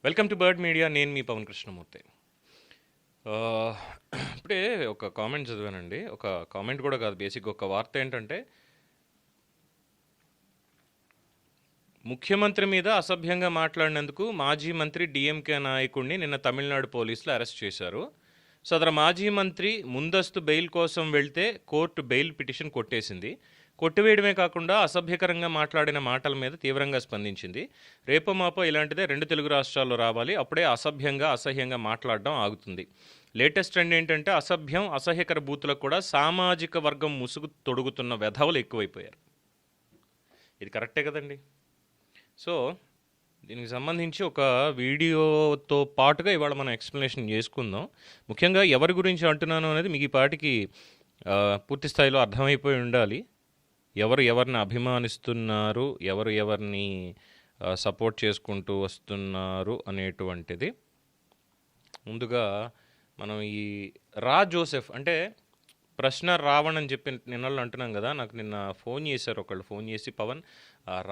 Welcome to bird media. నేను మీ పవన్ కృష్ణమూర్తి. ఆహ్, ఇప్పుడే ఒక కామెంట్ చదివానండి. ఒక కామెంట్ కూడా కాదు, బేసిక్‌గా ఒక వార్త ఏంటంటే, ముఖ్యమంత్రి మీద అసభ్యంగా మాట్లాడినందుకు మాజీ మంత్రి డీఎంకే నాయకుడిని నిన్న తమిళనాడు పోలీసులు అరెస్ట్ చేశారు. సదరు మాజీ మంత్రి ముందస్తు బెయిల్ కోసం వెళ్తే కోర్టు బెయిల్ పిటిషన్ కొట్టేసింది. కొట్టివేయడమే కాకుండా అసభ్యకరంగా మాట్లాడిన మాటల మీద తీవ్రంగా స్పందించింది. రేపో మాపో ఇలాంటిదే 2 తెలుగు రాష్ట్రాల్లో రావాలి. అప్పుడే అసహ్యంగా మాట్లాడడం ఆగుతుంది. లేటెస్ట్ ట్రెండ్ ఏంటంటే, అసభ్యం, అసహ్యకర బూతులకు కూడా సామాజిక వర్గం ముసుగు తొడుగుతున్న వెధవలు ఎక్కువైపోయారు. ఇది కరెక్టే కదండి. సో దీనికి సంబంధించి ఒక వీడియోతో పాటుగా ఇవాళ మనం ఎక్స్ప్లెనేషన్ చేసుకుందాం. ముఖ్యంగా ఎవరి గురించి అంటున్నాను అనేది మీకు ఈ పాటికి పూర్తి స్థాయిలో అర్థమైపోయి ఉండాలి. ఎవరు ఎవరిని అభిమానిస్తున్నారు, ఎవరు ఎవరిని సపోర్ట్ చేసుకుంటూ వస్తున్నారు అనేటువంటిది. ముందుగా మనం ఈ రా జోసెఫ్ అంటే ప్రశ్న రావణ్ అని చెప్పి నిన్నళ్ళు అంటున్నాం కదా. నాకు నిన్న ఫోన్ చేశారు ఒకళ్ళు. ఫోన్ చేసి, పవన్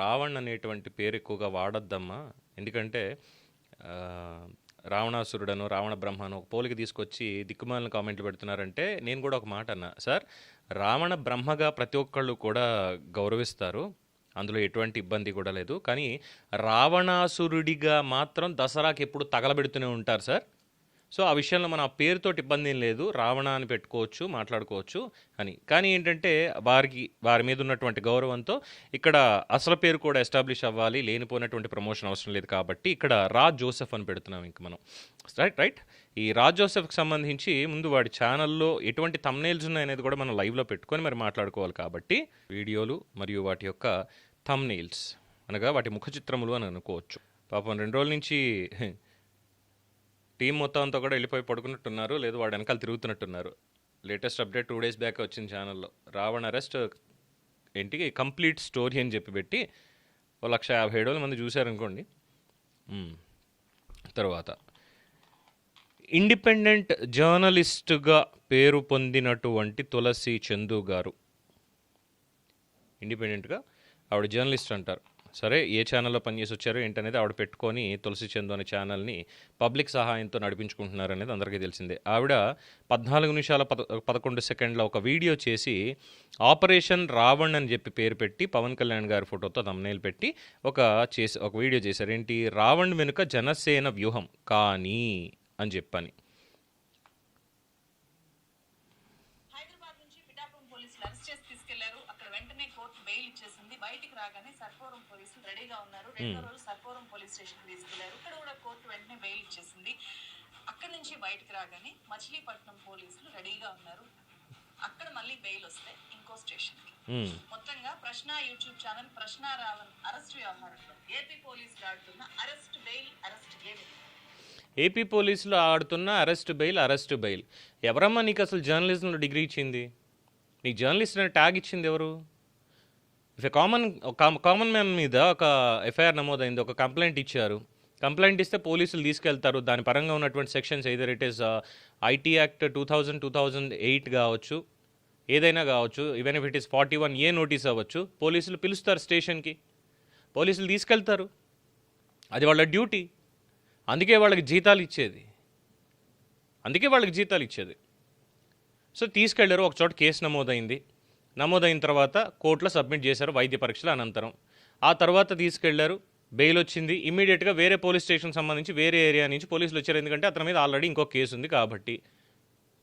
రావణ్ అనేటువంటి పేరు ఎక్కువగా వాడొద్దమ్మా, ఎందుకంటే రావణాసురుడను రావణ బ్రహ్మను ఒక పోలికి తీసుకొచ్చి దిక్కుమాలిన కామెంట్లు పెడుతున్నారంటే, నేను కూడా ఒక మాట అన్నా, సార్ రావణ బ్రహ్మగా ప్రతి ఒక్కళ్ళు కూడా గౌరవిస్తారు, అందులో ఎటువంటి ఇబ్బంది కూడా లేదు. కానీ రావణాసురుడిగా మాత్రం దసరాకి ఎప్పుడు తగలబెడుతూనే ఉంటారు సార్. సో ఆ విషయంలో మన ఆ పేరుతోటి ఇబ్బంది ఏం లేదు, రావణ అని పెట్టుకోవచ్చు, మాట్లాడుకోవచ్చు అని. కానీ ఏంటంటే వారి మీద ఉన్నటువంటి గౌరవంతో ఇక్కడ అసలు పేరు కూడా ఎస్టాబ్లిష్ అవ్వాలి, లేనిపోయినటువంటి ప్రమోషన్ అవసరం లేదు కాబట్టి ఇక్కడ రాజ్ జోసెఫ్ అని పెడుతున్నాం ఇంక మనం. రైట్. ఈ రాజ్ జోసెఫ్కి సంబంధించి ముందు వాడి ఛానల్లో ఎటువంటి థంబ్నెయిల్స్ ఉన్నాయనేది కూడా మనం లైవ్లో పెట్టుకొని మరి మాట్లాడుకోవాలి. కాబట్టి వీడియోలు మరియు వాటి యొక్క థంబ్నెయిల్స్ అనగా వాటి ముఖ చిత్రములు అని అనుకోవచ్చు. పాపం 2 రోజుల నుంచి టీం మొత్తం అంతా కూడా వెళ్ళిపోయి పడుకున్నట్టున్నారు, లేదు వాడు వెనకాల తిరుగుతున్నట్టున్నారు. లేటెస్ట్ అప్డేట్ 2 days బ్యాక్ వచ్చింది ఛానల్లో. రావణ్ అరెస్ట్ ఏంటి కంప్లీట్ స్టోరీ అని చెప్పి పెట్టి 157,000 మంది చూశారనుకోండి. తర్వాత ఇండిపెండెంట్ జర్నలిస్టుగా పేరు పొందినటువంటి తులసి చందు గారు, ఇండిపెండెంట్గా ఆవిడ జర్నలిస్ట్ అంటారు. సరే, ఏ ఛానల్లో పనిచేసి వచ్చారో ఏంటనేది ఆవిడ పెట్టుకొని తులసి చందు అనే ఛానల్ని పబ్లిక్ సహాయంతో నడిపించుకుంటున్నారు అనేది అందరికీ తెలిసిందే. ఆవిడ 14 నిమిషాల 11 సెకండ్ల ఒక వీడియో చేసి ఆపరేషన్ రావణ్ అని చెప్పి పేరు పెట్టి పవన్ కళ్యాణ్ గారి ఫోటోతో థంబ్నెయిల్ పెట్టి ఒక వీడియో చేశారు. ఏంటి, రావణ్ వెనుక జనసేన వ్యూహం కానీ అని చెప్పని. బయటికి రాగానే సర్పవరం పోలీసులు రెడీగా ఉన్నారు. రెండో రోజు సర్పవరం పోలీస్ స్టేషన్ తీసుకెళ్లారు. ఇక్కడ కూడా కోర్టు వెంటనే బెయిల్ ఇచ్చేసింది. అక్కడ నుంచి బయటికి రాగానే మచిలీపట్నం పోలీసులు రెడీగా ఉన్నారు. అక్కడ మళ్ళీ బెయిల్ వస్తే ఇంకో స్టేషన్ కి. మొత్తంగా ప్రశ్న యూట్యూబ్ ఛానల్ ప్రశ్న రావణ్ అరెస్ట్ వ్యవహారంలో ఏపీ పోలీసులు ఆడుతున్న అరెస్ట్ బెయిల్ ఏపీ పోలీసులు ఆడుతున్న అరెస్ట్ బెయిల్. ఎవరమ్మా నీకు అసలు జర్నలిజంలో డిగ్రీ ఇచ్చింది? నీకు జర్నలిస్ట్ అనే ట్యాగ్ ఇచ్చింది ఎవరు? ఇఫ్ ఏ కామన్ మ్యాన్ మీద ఒక ఎఫ్ఐఆర్ నమోదైంది, ఒక కంప్లైంట్ ఇచ్చారు. కంప్లైంట్ ఇస్తే పోలీసులు తీసుకెళ్తారు. దాని పరంగా ఉన్నటువంటి sections either it is IT act 2008 కావచ్చు, ఏదైనా కావచ్చు, even if it is 41A notice అవ్వచ్చు. పోలీసులు పిలుస్తారు స్టేషన్కి, పోలీసులు తీసుకెళ్తారు. అది వాళ్ళ డ్యూటీ. అందుకే వాళ్ళకి జీతాలు ఇచ్చేది. సో తీసుకెళ్లారు, ఒక చోట కేసు నమోదైన తర్వాత కోర్టులో సబ్మిట్ చేశారు వైద్య పరీక్షల అనంతరం. ఆ తర్వాత తీసుకెళ్లారు, బెయిల్ వచ్చింది. ఇమీడియట్గా వేరే పోలీస్ స్టేషన్ సంబంధించి వేరే ఏరియా నుంచి పోలీసులు వచ్చారు. ఎందుకంటే అతని మీద ఆల్రెడీ ఇంకో కేసు ఉంది కాబట్టి.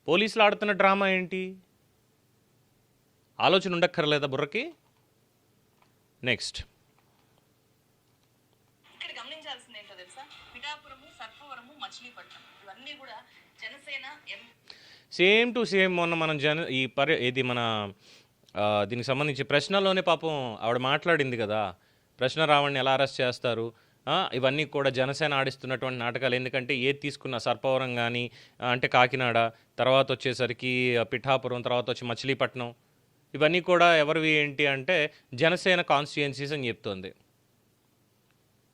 పోలీసులు ఆడుతున్న డ్రామా ఏంటి? ఆలోచన ఉండక్కర్లేదా బుర్రకి? నెక్స్ట్ ఇక్కడ గమనించాల్సింది ఏంటో తెలుసా, పిఠాపురము, సర్పవరము, మచిలీపట్నం ఇవన్నీ కూడా జనసేన సేమ్ టు సేమ్. మొన్న మనం మన దీనికి సంబంధించి ప్రశ్నలోనే పాపం ఆవిడ మాట్లాడింది కదా, ప్రశ్న రావణ్ని ఎలా అరెస్ట్ చేస్తారు, ఇవన్నీ కూడా జనసేన ఆడిస్తున్నటువంటి నాటకాలు. ఎందుకంటే ఏది తీసుకున్న సర్పవరం కానీ అంటే కాకినాడ, తర్వాత వచ్చేసరికి పిఠాపురం, తర్వాత వచ్చి మచిలీపట్నం, ఇవన్నీ కూడా ఎవరివి ఏంటి అంటే జనసేన కాన్స్టిట్యుయెన్సీస్ అని చెప్తోంది.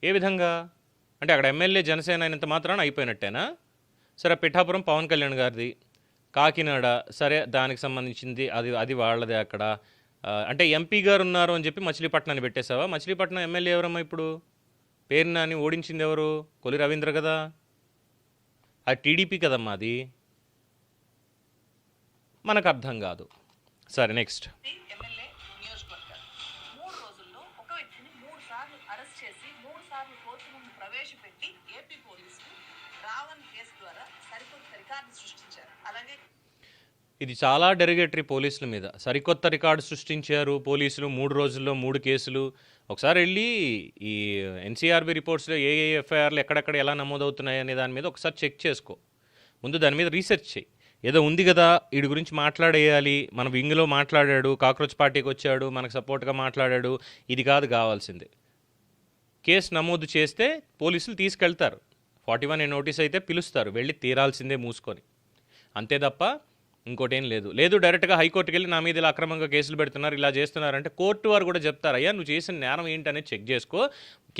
ఏ విధంగా అంటే అక్కడ ఎమ్మెల్యే జనసేన అయినంత మాత్రాన అయిపోయినట్టేనా? సరే, పిఠాపురం పవన్ కళ్యాణ్ గారిది, కాకినాడ సరే దానికి సంబంధించింది, అది వాళ్ళదే. అక్కడ అంటే ఎంపీ గారు ఉన్నారు అని చెప్పి మచిలీపట్నాన్ని పెట్టేశావా? మచిలీపట్నం ఎమ్మెల్యే ఎవరమ్మా ఇప్పుడు? పేరు నాని ఓడించింది ఎవరు? కొలి రవీంద్ర కదా, అది టీడీపీ కదమ్మా అది. మనకు అర్థం కాదు. సరే నెక్స్ట్. ఎమ్మెల్యే నియోజకవర్గాలు 3 రోజుల్లో ఒక వ్యక్తిని 3 సార్లు అరెస్ట్ చేసి 3 సార్లు కోర్టు ముందు ప్రవేశపెట్టి ఏపీ పోలీసులు రావణ్ కేసు ద్వారా సరికొత్త రికార్డు సృష్టించారు. అలాగే ఇది చాలా డెరిగేటరీ పోలీసుల మీద. సరికొత్త రికార్డు సృష్టించారు పోలీసులు, 3 రోజుల్లో 3 కేసులు. ఒకసారి వెళ్ళి ఈ ఎన్సీఆర్బీ రిపోర్ట్స్లో ఏ ఎఫ్ఐఆర్లు ఎక్కడెక్కడ ఎలా నమోదవుతున్నాయి అనే దాని మీద ఒకసారి చెక్ చేసుకో. ముందు దాని మీద రీసెర్చ్ చేయి. ఏదో ఉంది కదా వీడి గురించి మాట్లాడేయాలి, మన వింగ్లో మాట్లాడాడు, కాక్రోచ్ పార్టీకి వచ్చాడు, మనకు సపోర్ట్గా మాట్లాడాడు, ఇది కాదు కావాల్సింది. కేసు నమోదు చేస్తే పోలీసులు తీసుకెళ్తారు. 41A నోటీస్ అయితే పిలుస్తారు, వెళ్ళి తీరాల్సిందే మూసుకొని. అంతే తప్ప ఇంకోటేం లేదు. లేదు డైరెక్ట్గా హైకోర్టుకి వెళ్ళి నా మీద ఇలా అక్రమంగా కేసులు పెడుతున్నారు, ఇలా చేస్తున్నారంటే కోర్టు వారు కూడా చెప్తారు, అయ్యా నువ్వు చేసిన నేరం ఏంటనేది చెక్ చేసుకో.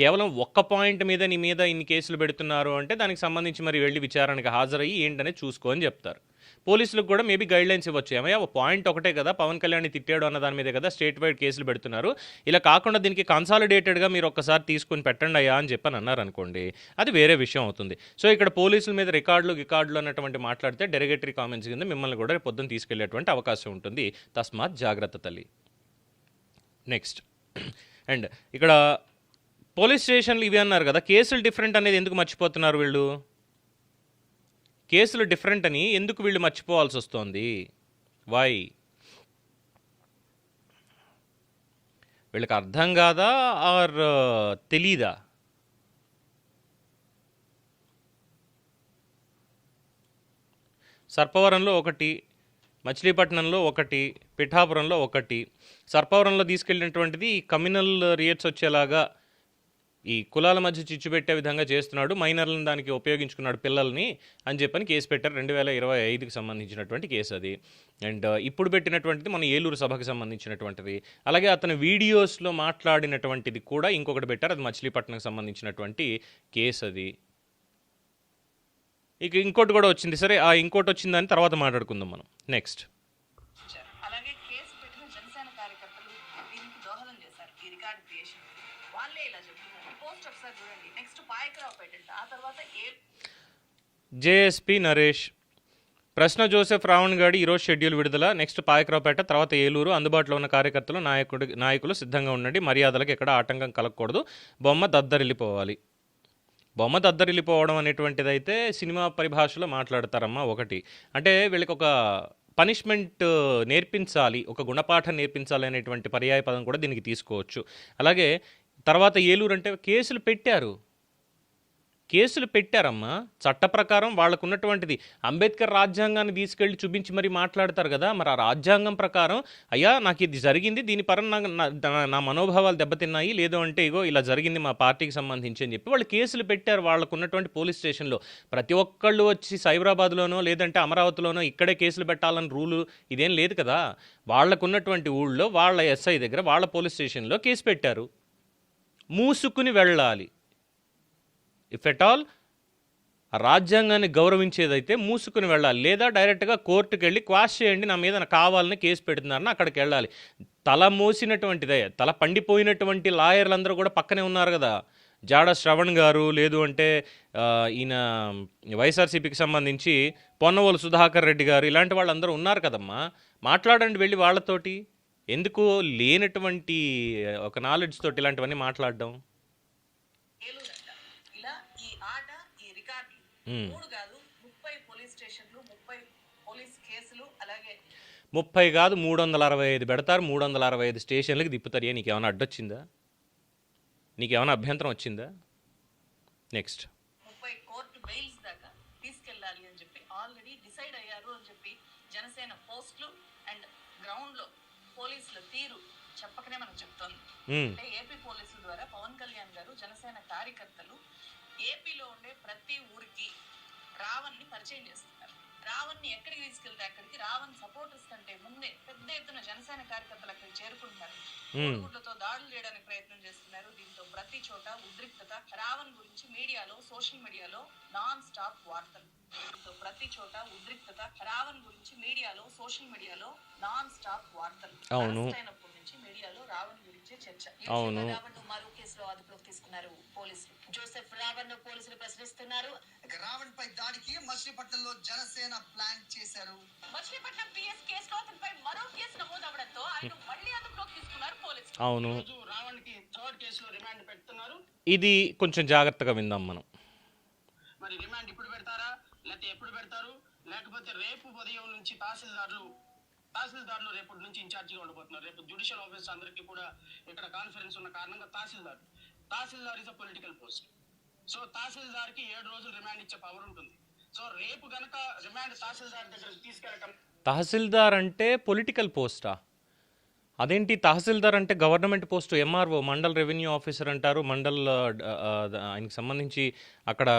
కేవలం ఒక్క పాయింట్ మీద నీ మీద ఇన్ని కేసులు పెడుతున్నారు అంటే దానికి సంబంధించి మరి వెళ్ళి విచారణకు హాజరయ్యి ఏంటనేది చూసుకో అని చెప్తారు. పోలీసులకు కూడా మేబీ గైడ్లైన్స్ ఇవ్వచ్చు. ఏమయ్యా పాయింట్ ఒకటే కదా, పవన్ కళ్యాణ్ తిట్టాడు అన్న దాని మీదే కదా స్టేట్ వైడ్ కేసులు పెడుతున్నారు, ఇలా కాకుండా దీనికి కన్సాలిడేటెడ్గా మీరు ఒక్కసారి తీసుకొని పెట్టండి అయ్యా అని చెప్పని అన్నారు అనుకోండి, అది వేరే విషయం అవుతుంది. సో ఇక్కడ పోలీసుల మీద రికార్డులు అన్నటువంటి మాట్లాడితే డెరిగేటరీ కామెంట్స్ కింద మిమ్మల్ని కూడా పొద్దున్న తీసుకెళ్లేటువంటి అవకాశం ఉంటుంది. తస్మాత్ జాగ్రత్త తల్లి. నెక్స్ట్. అండ్ ఇక్కడ పోలీస్ స్టేషన్లు ఇవి అన్నారు కదా, కేసులు డిఫరెంట్ అనేది ఎందుకు మర్చిపోతున్నారు వీళ్ళు? కేసులు డిఫరెంట్ అని ఎందుకు వీళ్ళు మర్చిపోవాల్సి వస్తుంది? వై? వీళ్ళకి అర్థం కాదా ఆర్ తెలీదా? సర్పవరంలో ఒకటి, మచిలీపట్నంలో ఒకటి, పిఠాపురంలో ఒకటి. సర్పవరంలో తీసుకెళ్ళినటువంటిది కమ్యూనల్ రియట్స్ వచ్చేలాగా ఈ కులాల మధ్య చిచ్చు పెట్టే విధంగా చేస్తున్నాడు, మైనర్లను దానికి ఉపయోగించుకున్నాడు పిల్లల్ని అని చెప్పని కేసు పెట్టారు. 2025కి సంబంధించినటువంటి కేసు అది. అండ్ ఇప్పుడు పెట్టినటువంటిది మన ఏలూరు సభకు సంబంధించినటువంటిది. అలాగే అతను వీడియోస్లో మాట్లాడినటువంటిది కూడా ఇంకొకటి పెట్టారు, అది మచిలీపట్నంకి సంబంధించినటువంటి కేసు అది. ఇక ఇంకోటి కూడా వచ్చింది. సరే ఆ ఇంకోటి వచ్చిందని తర్వాత మాట్లాడుకుందాం మనం. నెక్స్ట్. అలాగే కేసు పెట్టిన జనసేన కార్యకర్తలు దీనికి దోహదం చేశారు ఈ రికార్డు క్రియేషన్. వాళ్ళే ఇలా చెప్తున్నారు. పోస్ట్ ఒకసారి చూడండి. నెక్స్ట్ పాయకరావు పేటెంట్, ఆ తర్వాత జేఎస్పీ నరేష్. ప్రశ్న జోసెఫ్ రావణ్ గాడి ఈరోజు షెడ్యూల్ విడుదల. నెక్స్ట్ పాయకరావుపేట, తర్వాత ఏలూరు. అందుబాటులో ఉన్న కార్యకర్తలు నాయకులు సిద్ధంగా ఉండండి, మర్యాదలకు ఎక్కడ ఆటంకం కలగకూడదు, బొమ్మ దద్దరిల్లిపోవాలి. బొమ్మ దద్దరిల్లిపోవడం అనేటువంటిది అయితే సినిమా పరిభాషలో మాట్లాడతారమ్మా. ఒకటి అంటే వీళ్ళకి ఒక పనిష్మెంట్ నేర్పించాలి, ఒక గుణపాఠం నేర్పించాలి అనేటువంటి పర్యాయ పదం కూడా దీనికి తీసుకోవచ్చు. అలాగే తర్వాత ఏలూరు అంటే కేసులు పెట్టారమ్మా. చట్ట ప్రకారం వాళ్ళకు ఉన్నటువంటిది అంబేద్కర్ రాజ్యాంగాన్ని తీసుకెళ్ళి చూపించి మరి మాట్లాడతారు కదా, మరి ఆ రాజ్యాంగం ప్రకారం అయ్యా నాకు ఇది జరిగింది, దీని పరంగా నా మనోభావాలు దెబ్బతిన్నాయి, లేదు అంటే ఇగో ఇలా జరిగింది మా పార్టీకి సంబంధించి అని చెప్పి వాళ్ళు కేసులు పెట్టారు వాళ్ళకు ఉన్నటువంటి పోలీస్ స్టేషన్లో. ప్రతి ఒక్కళ్ళు వచ్చి సైబరాబాద్లోనో లేదంటే అమరావతిలోనో ఇక్కడే కేసులు పెట్టాలని రూలు ఇదేం లేదు కదా. వాళ్ళకున్నటువంటి ఊళ్ళో వాళ్ళ ఎస్ఐ దగ్గర వాళ్ళ పోలీస్ స్టేషన్లో కేసు పెట్టారు, మూసుకుని వెళ్ళాలి. ఇఫ్ ఎట్ ఆల్ రాజ్యాంగాన్ని గౌరవించేదైతే మూసుకుని వెళ్ళాలి, లేదా డైరెక్ట్గా కోర్టుకు వెళ్ళి క్వాష్ చేయండి, నా మీద నాకు కావాలని కేసు పెడుతున్నారని అక్కడికి వెళ్ళాలి. తల మోసినటువంటిదే, తల పండిపోయినటువంటి లాయర్లందరూ కూడా పక్కనే ఉన్నారు కదా, జాడ శ్రవణ్ గారు, లేదు అంటే ఈయన వైఎస్ఆర్సీపీకి సంబంధించి పొన్నవోలు సుధాకర్ రెడ్డి గారు, ఇలాంటి వాళ్ళందరూ ఉన్నారు కదమ్మా. మాట్లాడండి వెళ్ళి వాళ్ళతోటి, ఎందుకు లేనటువంటి ఒక నాలెడ్జ్ తోటి ఇలాంటివన్నీ మాట్లాడడం. ఈ రికార్డులు 3 కాదు 30 పోలీస్ స్టేషన్లు, 30 పోలీస్ కేసులు, అలాగే 30 కాదు 365 పెడతారు, 365 స్టేషన్లకి తిప్పుతారు. నీకేమైనా అడ్డొచ్చిందా? నీకేమైనా అభ్యంతరం వచ్చిందా? నెక్స్ట్. 30 కోర్టు బెయిల్స్ దాకా తీసుకెళ్ళాలి అని చెప్పి ఆల్రెడీ డిసైడ్ అయ్యారు అని చెప్పి జనసేన పోస్టులు అండ్ గ్రౌండ్లో పోలీసుల తీరు చెప్పకనే మనకు చెప్తోంది. అంటే ఏపీ పోలీసుల ద్వారా పవన్ కళ్యాణ్ గారు జనసేన కార్యకర్తలు ఏపీలో ఉండే ప్రతి ఊరికి రావణ్ని పరిచయం చేస్తున్నారు. రావణ్ని ఎక్కడికి తీసుకెళ్తే అక్కడికి రావణ్ సపోర్టర్స్ కంటే ముందే పెద్ద ఎత్తున జనసేన కార్యకర్తలు అక్కడికి చేరుకుంటున్నారు, ఊళ్ళతో దాడులు చేయడానికి ప్రయత్నం చేస్తున్నారు. దీంతో ప్రతి చోట ఉద్రిక్తత. రావణ్ గురించి మీడియాలో, సోషల్ మీడియాలో నాన్ స్టాప్ వార్తలు. రావణ్ గురించి మీడియాలో, సోషల్ మీడియాలో నాన్ స్టాప్ వార్తలు. అయినప్పటి నుంచి మీడియాలో రావణ్ గురించి చర్చ. అవును. రావణ్ మరో కేసులో అదుపులోకి తీసుకున్నారు పోలీసులు. జోసెఫ్ రావణ్ పోలీసులు ప్రశ్నిస్తున్నారు. రావణ్ పై దాడికి మచిలీపట్నంలో జనసేన ప్లాన్ చేశారు. మచిలీపట్నం పిఎస్ కేసులో అతనిపై మరో కేసు నమోదవడంతో ఆయన మళ్ళీ అదుపులోకి తీసుకున్నారు పోలీసులు. అవును, రావణ్ కి థర్డ్ కేసులో రిమాండ్ పెడుతున్నారు. ఇది కొంచెం జాగ్రత్తగా విందాం మనం. మరి రిమాండ్ ఇప్పుడు పెడతారా, లేకపోతే ఎప్పుడు పెడతారు, లేకపోతే రేపు ఉదయం నుంచి తహసీల్దార్లు రేపటి నుంచి ఇన్ఛార్జిగా ఉండబోతున్నారు. రేపు జ్యుడిషియల్ ఆఫీసర్స్ అందరికీ కూడా ఇక్కడ కాన్ఫరెన్స్ ఉన్న కారణంగా tahsildar is a political post. So tahsildar కి 7 రోజులు రిమాండ్ ఇచ్చే పవర్ ఉంటుంది. సో రేపు గనక రిమాండ్ తహసీల్దార్ దగ్గరకు తీసుకెళ్ళటం. తహసీల్దార్ అంటే పొలిటికల్ పోస్టా? అదేంటి తహసీల్దార్ అంటే government post, MRO mandal revenue officer అంటారు. మండల్ ఆయనకి సంబంధించి అక్కడ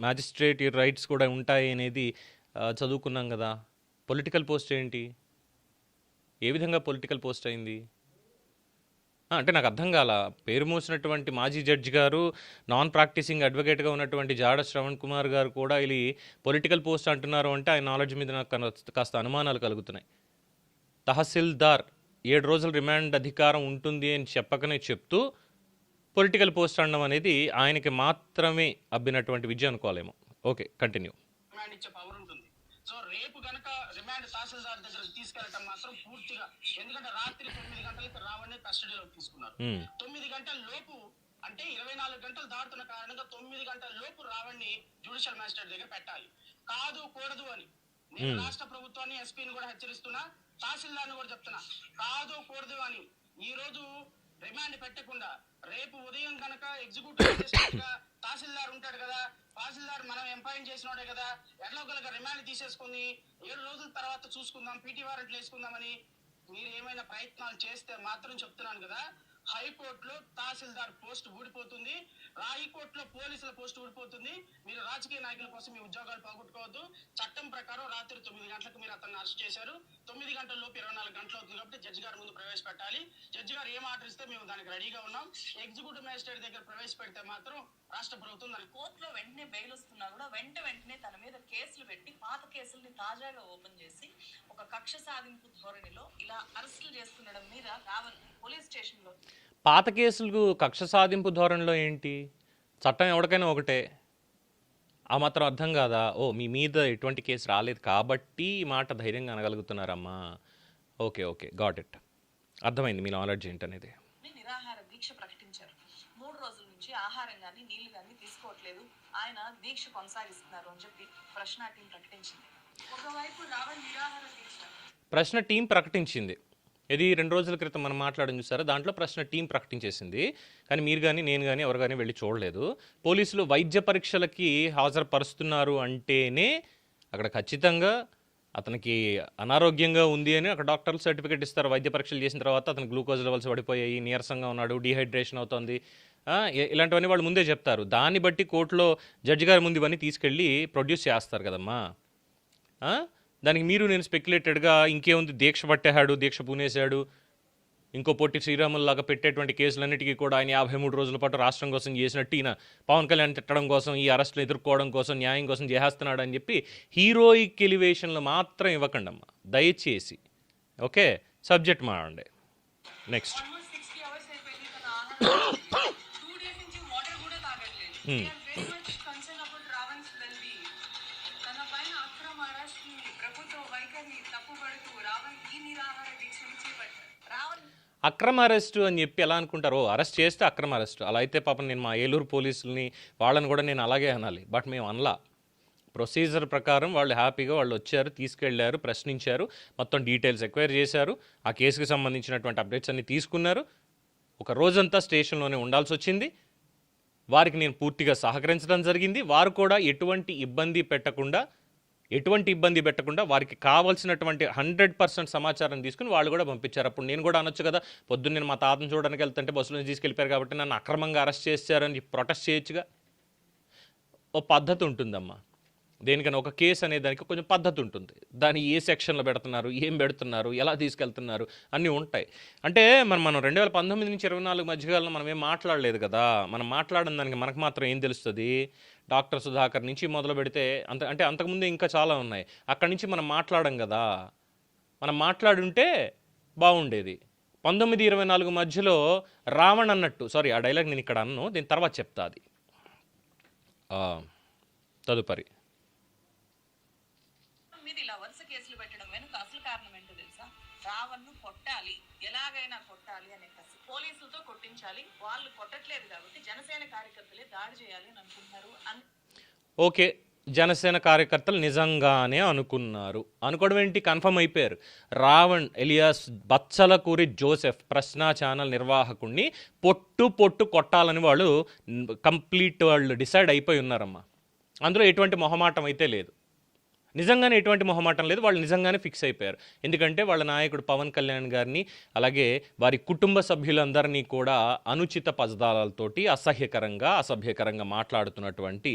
మ్యాజిస్ట్రేట్ రైట్స్ కూడా ఉంటాయి అనేది చదువుకున్నాం కదా. పొలిటికల్ పోస్ట్ ఏంటి? ఏ విధంగా పొలిటికల్ పోస్ట్ అయింది? అంటే నాకు అర్థం కాల. పేరు మోసినటువంటి మాజీ జడ్జి గారు, నాన్ ప్రాక్టీసింగ్ అడ్వకేట్గా ఉన్నటువంటి జాడ శ్రవణ్ కుమార్ గారు కూడా ఇది పొలిటికల్ పోస్ట్ అంటున్నారు అంటే ఆయన నాలెడ్జ్ మీద నాకు కాస్త అనుమానాలు కలుగుతున్నాయి. తహసీల్దార్ 7 రోజుల రిమాండ్ అధికారం ఉంటుంది అని చెప్పకనే చెప్తూ పొలిటికల్ పోస్ట్ అనడం అనేది ఆయనకి మాత్రమే అబ్బినటువంటి విద్య అనుకోవాలేమో. Okay, continue. రిమాండ్ ఇచ్చే పవర్ ఉంటుంది. సో రేపు గనక రిమాండ్ తహసీల్దార్ దగ్గరకు తీసుకెళ్ళటం మాత్రం పూర్తిగా, ఎందుకంటే రాత్రి 9 గంటలకి రావణ్ణి కస్టడీలోకి తీసుకున్నారు. 9 గంటల లోపు అంటే 24 గంటలు దాటుతున్న కారణంగా 9 గంటల లోపు రావణ్ణి జ్యుడిషియల్ మ్యాజిస్ట్రేట్ దగ్గర పెట్టాలి. కాదు కూడదు అని నేను రాష్ట్ర ప్రభుత్వాన్ని, ఎస్పీని కూడా హెచ్చరిస్తున్నా, తహసీల్దార్ని కూడా చెప్తున్నా, కాదు కూడదు అని. ఈ రోజు రిమాండ్ పెట్టకుండా రేపు ఉదయం కనుక ఎగ్జిక్యూటివ్ మేజిస్ట్రేట్ గా తహసీల్దార్ ఉంటాడు కదా, తహసీల్దార్ మనం ఎంపాయింట్ చేసినోడే కదా, ఎట్లా ఒకరికి రిమాండ్ తీసేసుకుని 7 రోజుల తర్వాత చూసుకుందాం, పీటీ వారెంట్లు వేసుకుందామని మీరు ఏమైనా ప్రయత్నాలు చేస్తే మాత్రం చెప్తున్నాను కదా, హైకోర్టులో తహసీల్దార్ పోస్ట్ ఊడిపోతుంది, హైకోర్టులో పోలీసుల పోస్ట్ ఊడిపోతుంది. మీరు రాజకీయ నాయకుల కోసం మీ ఉద్యోగాలు పోగొట్టుకోవద్దు. చట్టం ప్రకారం రాత్రి 9 గంటలకు మీరు అతన్ని అరెస్ట్ చేశారు. 9 గంటల లోపు 24 గంటలు అవుతుంది కాబట్టి జడ్జి గారి ముందు ప్రవేశపెట్టాలి. జడ్జి గారు ఏం ఆర్డర్ ఇస్తే మేము దానికి రెడీగా ఉన్నాం. ఎగ్జిక్యూటివ్ మేజిస్ట్రేట్ దగ్గర ప్రవేశపెడితే మాత్రం రాష్ట్ర ప్రభుత్వం దానికి కోర్టులో వెంటనే బెయిల్ వస్తున్నా కూడా వెంటనే తన మీద కేసులు పెట్టి పాత కేసుల్ని తాజాగా ఓపెన్ చేసి ఒక కక్ష సాధింపు ధోరణిలో ఇలా అరెస్టులు చేస్తుండడం మీద రావణ్ పోలీస్ స్టేషన్ లో. పాత కేసులకు కక్ష సాధింపు ధోరణిలో ఏంటి? చట్టం ఎవరికైనా ఒకటే, ఆ మాత్రం అర్థం కాదా? ఓ మీ మీద ఎటువంటి కేసు రాలేదు కాబట్టి ఈ మాట ధైర్యంగా అనగలుగుతున్నారమ్మా. ఓకే, గాట్ ఇట్, అర్థమైంది మీ నాలెడ్జ్ ఏంటనేది. నిరాహార దీక్ష ప్రకటించారు. 3 రోజుల నుంచి ఆహారం కానీ నీళ్లు కానీ తీసుకోవట్లేదు. ఆయన దీక్ష కొనసాగిస్తున్నారు అని చెప్పి ప్రశ్న టీం ప్రకటించింది. ఒకవైపు రావణ్ నిరాహార దీక్ష ప్రశ్న టీం ప్రకటించింది. ఇది 2 రోజుల క్రితం మనం మాట్లాడడం చూసారా, దాంట్లో ప్రశ్న టీం ప్రకటించేసింది. కానీ మీరు కానీ నేను కానీ ఎవరు కానీ వెళ్ళి చూడలేదు. పోలీసులు వైద్య పరీక్షలకి హాజరుపరుస్తున్నారు అంటేనే అక్కడ ఖచ్చితంగా అతనికి అనారోగ్యంగా ఉంది అని అక్కడ డాక్టర్లు సర్టిఫికేట్ ఇస్తారు. వైద్య పరీక్షలు చేసిన తర్వాత అతనికి గ్లూకోజ్ లెవెల్స్ పడిపోయాయి, నీరసంగా ఉన్నాడు, డీహైడ్రేషన్ అవుతుంది, ఇలాంటివన్నీ వాళ్ళు ముందే చెప్తారు. దాన్ని బట్టి కోర్టులో జడ్జి గారి ముందు ఇవన్నీ తీసుకెళ్ళి ప్రొడ్యూస్ చేస్తారు కదమ్మా. దానికి మీరు నేను స్పెక్యులేటెడ్గా ఇంకేముంది, దీక్ష పట్టేశాడు, దీక్ష పూనేశాడు, ఇంకో పొట్టి శ్రీరాముల్లాగా పెట్టేటువంటి కేసులన్నిటికీ కూడా ఆయన 53 రోజుల పాటు రాష్ట్రం కోసం చేసినట్టు ఈయన పవన్ కళ్యాణ్ తిట్టడం కోసం, ఈ అరెస్టులు ఎదుర్కోవడం కోసం, న్యాయం కోసం చేస్తున్నాడు అని చెప్పి హీరోయిక్ ఎలివేషన్లు మాత్రం ఇవ్వకండి అమ్మా దయచేసి. ఓకే, సబ్జెక్ట్ మాడండి. నెక్స్ట్. అక్రమ అరెస్టు అని చెప్పి ఎలా అనుకుంటారు? అరెస్ట్ చేస్తే అక్రమ అరెస్టు. అలా అయితే పాపం నేను మా ఏలూరు పోలీసులని వాళ్ళని కూడా నేను అలాగే అనాలి. బట్ మేము అనలా. ప్రొసీజర్ ప్రకారం వాళ్ళు హ్యాపీగా వాళ్ళు వచ్చారు, తీసుకెళ్లారు, ప్రశ్నించారు, మొత్తం డీటెయిల్స్ ఎక్వైర్ చేశారు, ఆ కేసుకి సంబంధించినటువంటి అప్డేట్స్ అన్ని తీసుకున్నారు. ఒక రోజంతా స్టేషన్లోనే ఉండాల్సి వచ్చింది. వారికి నేను పూర్తిగా సహకరించడం జరిగింది. వారు కూడా ఎటువంటి ఇబ్బంది పెట్టకుండా వారికి కావాల్సినటువంటి 100% సమాచారం తీసుకుని వాళ్ళు కూడా పంపించారు. అప్పుడు నేను కూడా అనొచ్చు కదా, పొద్దున్న నేను మా తాతను చూడడానికి వెళ్తుంటే బస్సులో తీసుకెళ్ళిపోయారు కాబట్టి నన్ను అక్రమంగా అరెస్ట్ చేశారని ప్రొటెస్ట్ చేయొచ్చుగా. ఓ పద్ధతి ఉంటుందమ్మా. దేనికైనా ఒక కేసు అనే దానికి కొంచెం పద్ధతి ఉంటుంది. దాన్ని ఏ సెక్షన్లో పెడుతున్నారు, ఏం పెడుతున్నారు, ఎలా తీసుకెళ్తున్నారు అన్నీ ఉంటాయి. అంటే మనం 2019 నుంచి 24 మధ్యకాలంలో మనం ఏం మాట్లాడలేదు కదా. మనం మాట్లాడిన దానికి మనకు మాత్రం ఏం తెలుస్తుంది? డాక్టర్ సుధాకర్ నుంచి మొదలు పెడితే అంతకుముందు ఇంకా చాలా ఉన్నాయి. అక్కడి నుంచి మనం మాట్లాడం కదా. మనం మాట్లాడుంటే బాగుండేది. 19-24 మధ్యలో రావణ్ అన్నట్టు, సారీ ఆ డైలాగ్ నేను ఇక్కడ అన్ను, దీని తర్వాత చెప్తా అది తదుపరి. మీద ఇలా వరుస కేసులు పెట్టడం వెనుక అసలు కారణం ఏంటో తెలుసా? రావణ్ను కొట్టాలి, ఎలాగైనా కొట్టాలి అనే కసి. పోలీసులతో కొట్టించాలి, వాళ్ళు కొట్టట్లేదు కాబట్టి జనసేన కార్యకర్తలే దాడి చేయాలి అని అనుకుంటున్నారు. ఓకే, జనసేన కార్యకర్తలు నిజంగానే అనుకున్నారు. అనుకోవడం ఏంటి, కన్ఫర్మ్ అయిపోయారు. రావణ్ ఎలియాస్ బచ్చలకూరి జోసెఫ్ ప్రశ్న ఛానల్ నిర్వాహకుడిని పొట్టు కొట్టాలని వాళ్ళు కంప్లీట్ వాళ్ళు డిసైడ్ అయిపోయి ఉన్నారమ్మా. అందులో ఎటువంటి మొహమాటం అయితే లేదు, నిజంగానే ఎటువంటి మొహమాటం లేదు. వాళ్ళు నిజంగానే ఫిక్స్ అయిపోయారు. ఎందుకంటే వాళ్ళ నాయకుడు పవన్ కళ్యాణ్ గారిని, అలాగే వారి కుటుంబ సభ్యులందరినీ కూడా అనుచిత పదజాలాలతోటి అసభ్యకరంగా మాట్లాడుతున్నటువంటి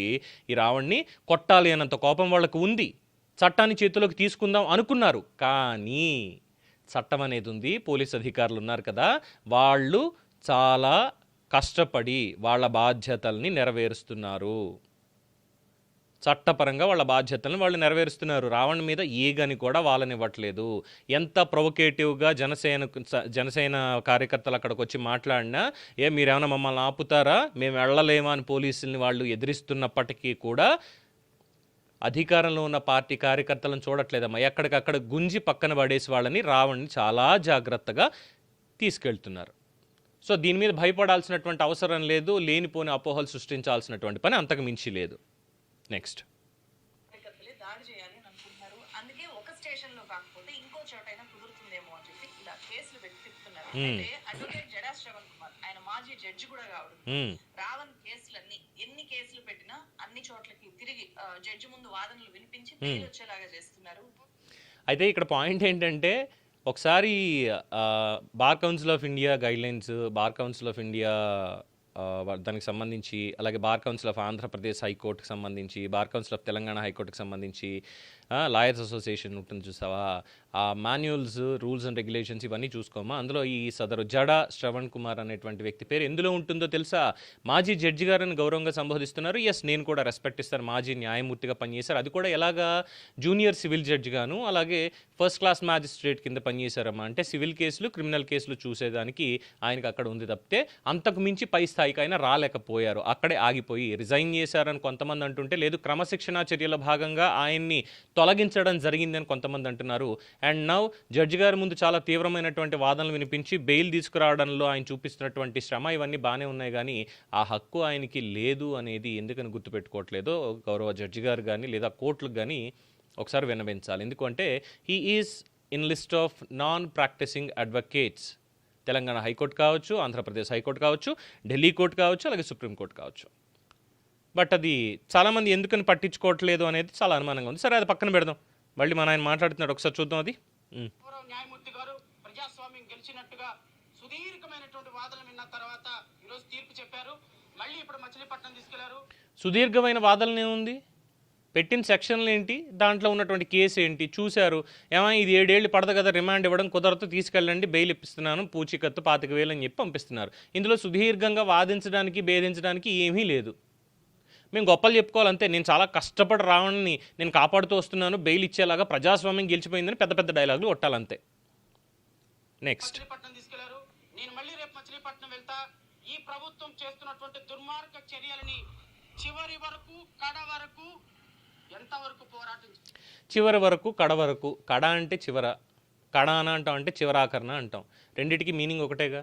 ఈ రావణ్ణి కొట్టాలి అన్నంత కోపం వాళ్ళకు ఉంది. చట్టాన్ని చేతిలోకి తీసుకుందాం అనుకున్నారు. కానీ చట్టం అనేది ఉంది, పోలీస్ అధికారులు ఉన్నారు కదా, వాళ్ళు చాలా కష్టపడి వాళ్ళ బాధ్యతల్ని నెరవేరుస్తున్నారు. చట్టపరంగా వాళ్ళ బాధ్యతలను వాళ్ళు నెరవేరుస్తున్నారు. రావణ్ మీద ఈగని కూడా వాళ్ళనివ్వట్లేదు. ఎంత ప్రొవకేటివ్గా జనసేన కార్యకర్తలు అక్కడికి వచ్చి మాట్లాడినా, మీరేమైనా మమ్మల్ని ఆపుతారా, మేము వెళ్ళలేమా అని పోలీసుల్ని వాళ్ళు ఎదిరిస్తున్నప్పటికీ కూడా అధికారంలో ఉన్న పార్టీ కార్యకర్తలను చూడట్లేదమ్మా. ఎక్కడికక్కడ గుంజి పక్కన పడేసి వాళ్ళని, రావణ్ని చాలా జాగ్రత్తగా తీసుకెళ్తున్నారు. సో దీని మీద భయపడాల్సినటువంటి అవసరం లేదు, లేనిపోని అపోహలు సృష్టించాల్సినటువంటి పని అంతకు మించి లేదు. నెక్స్ట్, దాడి చేయాలి అని అనుకుంటున్నారు. అందుకే ఒక స్టేషన్ లో కాకపోతే ఇంకో చోటైనా కుదురుతుందేమో అని చెప్పి ఇలా కేసులు పెట్టి తిప్పుతున్నారు. అంటే అడ్వకేట్ జడా శ్రవణ్ కుమార్, ఆయన మాజీ జడ్జి కూడా కావడం, రావణ్ కేసులన్నీ ఎన్ని కేసులు పెట్టినా అన్ని చోట్లకి తిరిగి జడ్జి ముందు వాదనలు వినిపించి బెయిల్ వచ్చేలాగా చేస్తున్నారు. అయితే ఇక్కడ పాయింట్ ఏంటంటే, ఒకసారి bar council of India guidelines, bar council of India దానికి సంబంధించి, అలాగే బార్ కౌన్సిల్ ఆఫ్ ఆంధ్రప్రదేశ్ హైకోర్టుకి సంబంధించి, బార్ కౌన్సిల్ ఆఫ్ తెలంగాణ హైకోర్టుకి సంబంధించి, లాయర్స్ అసోసియేషన్ ఉంటుంది చూసావా, ఆ మాన్యువల్స్, రూల్స్ అండ్ రెగ్యులేషన్స్ ఇవన్నీ చూసుకోమా. అందులో ఈ సదరు జడా శ్రవణ్ కుమార్ అనేటువంటి వ్యక్తి పేరు ఎందులో ఉంటుందో తెలుసా? మాజీ జడ్జి గారిని గౌరవంగా సంబోధిస్తున్నారు. ఎస్, నేను కూడా రెస్పెక్ట్ ఇస్తాను, మాజీ న్యాయమూర్తిగా పనిచేశారు. అది కూడా ఎలాగా, జూనియర్ సివిల్ జడ్జిగాను, అలాగే ఫస్ట్ క్లాస్ మ్యాజిస్ట్రేట్ కింద పనిచేశారమ్మా. అంటే సివిల్ కేసులు, క్రిమినల్ కేసులు చూసేదానికి ఆయనకు అక్కడ ఉంది తప్పితే అంతకు మించి పై స్థాయికి అయినా రాలేకపోయారు. అక్కడే ఆగిపోయి రిజైన్ చేశారని కొంతమంది అంటుంటే, లేదు క్రమశిక్షణా చర్యల భాగంగా ఆయన్ని తొలగించడం జరిగిందని కొంతమంది అంటున్నారు. అండ్ నౌ జడ్జి గారి ముందు చాలా తీవ్రమైనటువంటి వాదనలు వినిపించి బెయిల్ తీసుకురావడంలో ఆయన చూపిస్తున్నటువంటి శ్రమ ఇవన్నీ బాగానే ఉన్నాయి, కానీ ఆ హక్కు ఆయనకి లేదు అనేది ఎందుకని గుర్తుపెట్టుకోవట్లేదో గౌరవ జడ్జి గారు కానీ లేదా కోర్టులకు కానీ ఒకసారి విన్నవించాలి. ఎందుకంటే he is in list of non practising advocates. Telangana high court కావచ్చు, ఆంధ్రప్రదేశ్ హైకోర్టు కావచ్చు, ఢిల్లీ కోర్టు కావచ్చు, అలాగే సుప్రీంకోర్టు కావచ్చు. బట్ అది చాలామంది ఎందుకని పట్టించుకోవట్లేదు అనేది చాలా అనుమానంగా ఉంది. సరే, అది పక్కన పెడదాం. మళ్ళీ మన ఆయన మాట్లాడుతున్నాడు, ఒకసారి చూద్దాం అది. న్యాయమూర్తి గారు ప్రజాస్వామ్యం గెలిచినట్టుగా సుదీర్ఘమైనటువంటి వాదనలు విన్న తర్వాత ఈరోజు తీర్పు చెప్పారు. మళ్ళీ ఇప్పుడు మచిలీపట్నం తీసుకెళ్లారు. సుదీర్ఘమైన వాదనలు ఏముంది, పెట్టిన సెక్షన్లు ఏంటి, దాంట్లో ఉన్నటువంటి కేసు ఏంటి చూశారు. ఏమైనా ఇది 7 ఏళ్ళు పడదు కదా, రిమాండ్ ఇవ్వడం కుదరదు, తీసుకెళ్ళండి, బెయిల్ ఇప్పిస్తున్నాను, పూచీకత్తు 25,000 అని చెప్పి పంపిస్తున్నారు. ఇందులో సుదీర్ఘంగా వాదించడానికి, భేదించడానికి ఏమీ లేదు. మేము గొప్పలు చెప్పుకోవాలంతే. నేను చాలా కష్టపడి రావణ్ని నేను కాపాడుతూ వస్తున్నాను, బెయిల్ ఇచ్చేలాగా ప్రజాస్వామ్యం గెలిచిపోయిందని పెద్ద పెద్ద డైలాగులు కొట్టాలంతే. నెక్స్ట్, మచిలీపట్నం తీసుకెళ్లారు. నేను మళ్ళీ రేపు మచిలీపట్నం వెళ్తా. ఈ ప్రభుత్వం చేస్తున్నటువంటి దుర్మార్గ చర్యలని చివరి వరకు, కడ వరకు, ఎంతవరకు పోరాటం, చివరి వరకు, కడ వరకు. కడ అంటే చివర, కడాన అంటాం అంటే చివరాకరణ అంటాం. రెండిటికి మీనింగ్ ఒకటేగా.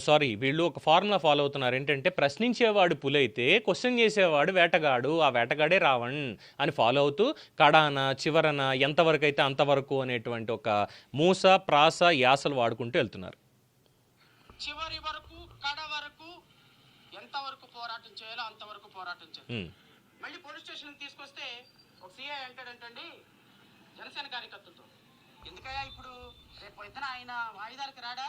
సారీ, వీళ్ళు ఒక ఫార్ములా ఫాలో అవుతున్నారు. ఏంటంటే, ప్రశ్నించేవాడు పులైతే క్వశ్చన్ చేసేవాడు వేటగాడు, ఆ వేటగాడే రావణ్ అని ఫాలో అవుతూ కడాన, చివరన, ఎంతవరకు అయితే అంతవరకు అనేటువంటి ఒక మూస, ప్రాస, యాసలు వాడుకుంటూ వెళ్తున్నారు. చివరి వరకు, కడ వరకు, ఎంతవరకు పోరాటం చేయాలో అంతవరకు పోరాటం చేయాలి. మళ్ళీ పోలీస్ స్టేషన్ తీసుకొస్తే ఒక సిఐ అంటాడంటండి జనసేన కార్యకర్తలతో, ఎందుకయ్యా ఇప్పుడు రేపు పొద్దున ఆయన వాయిదాలకి రాడా,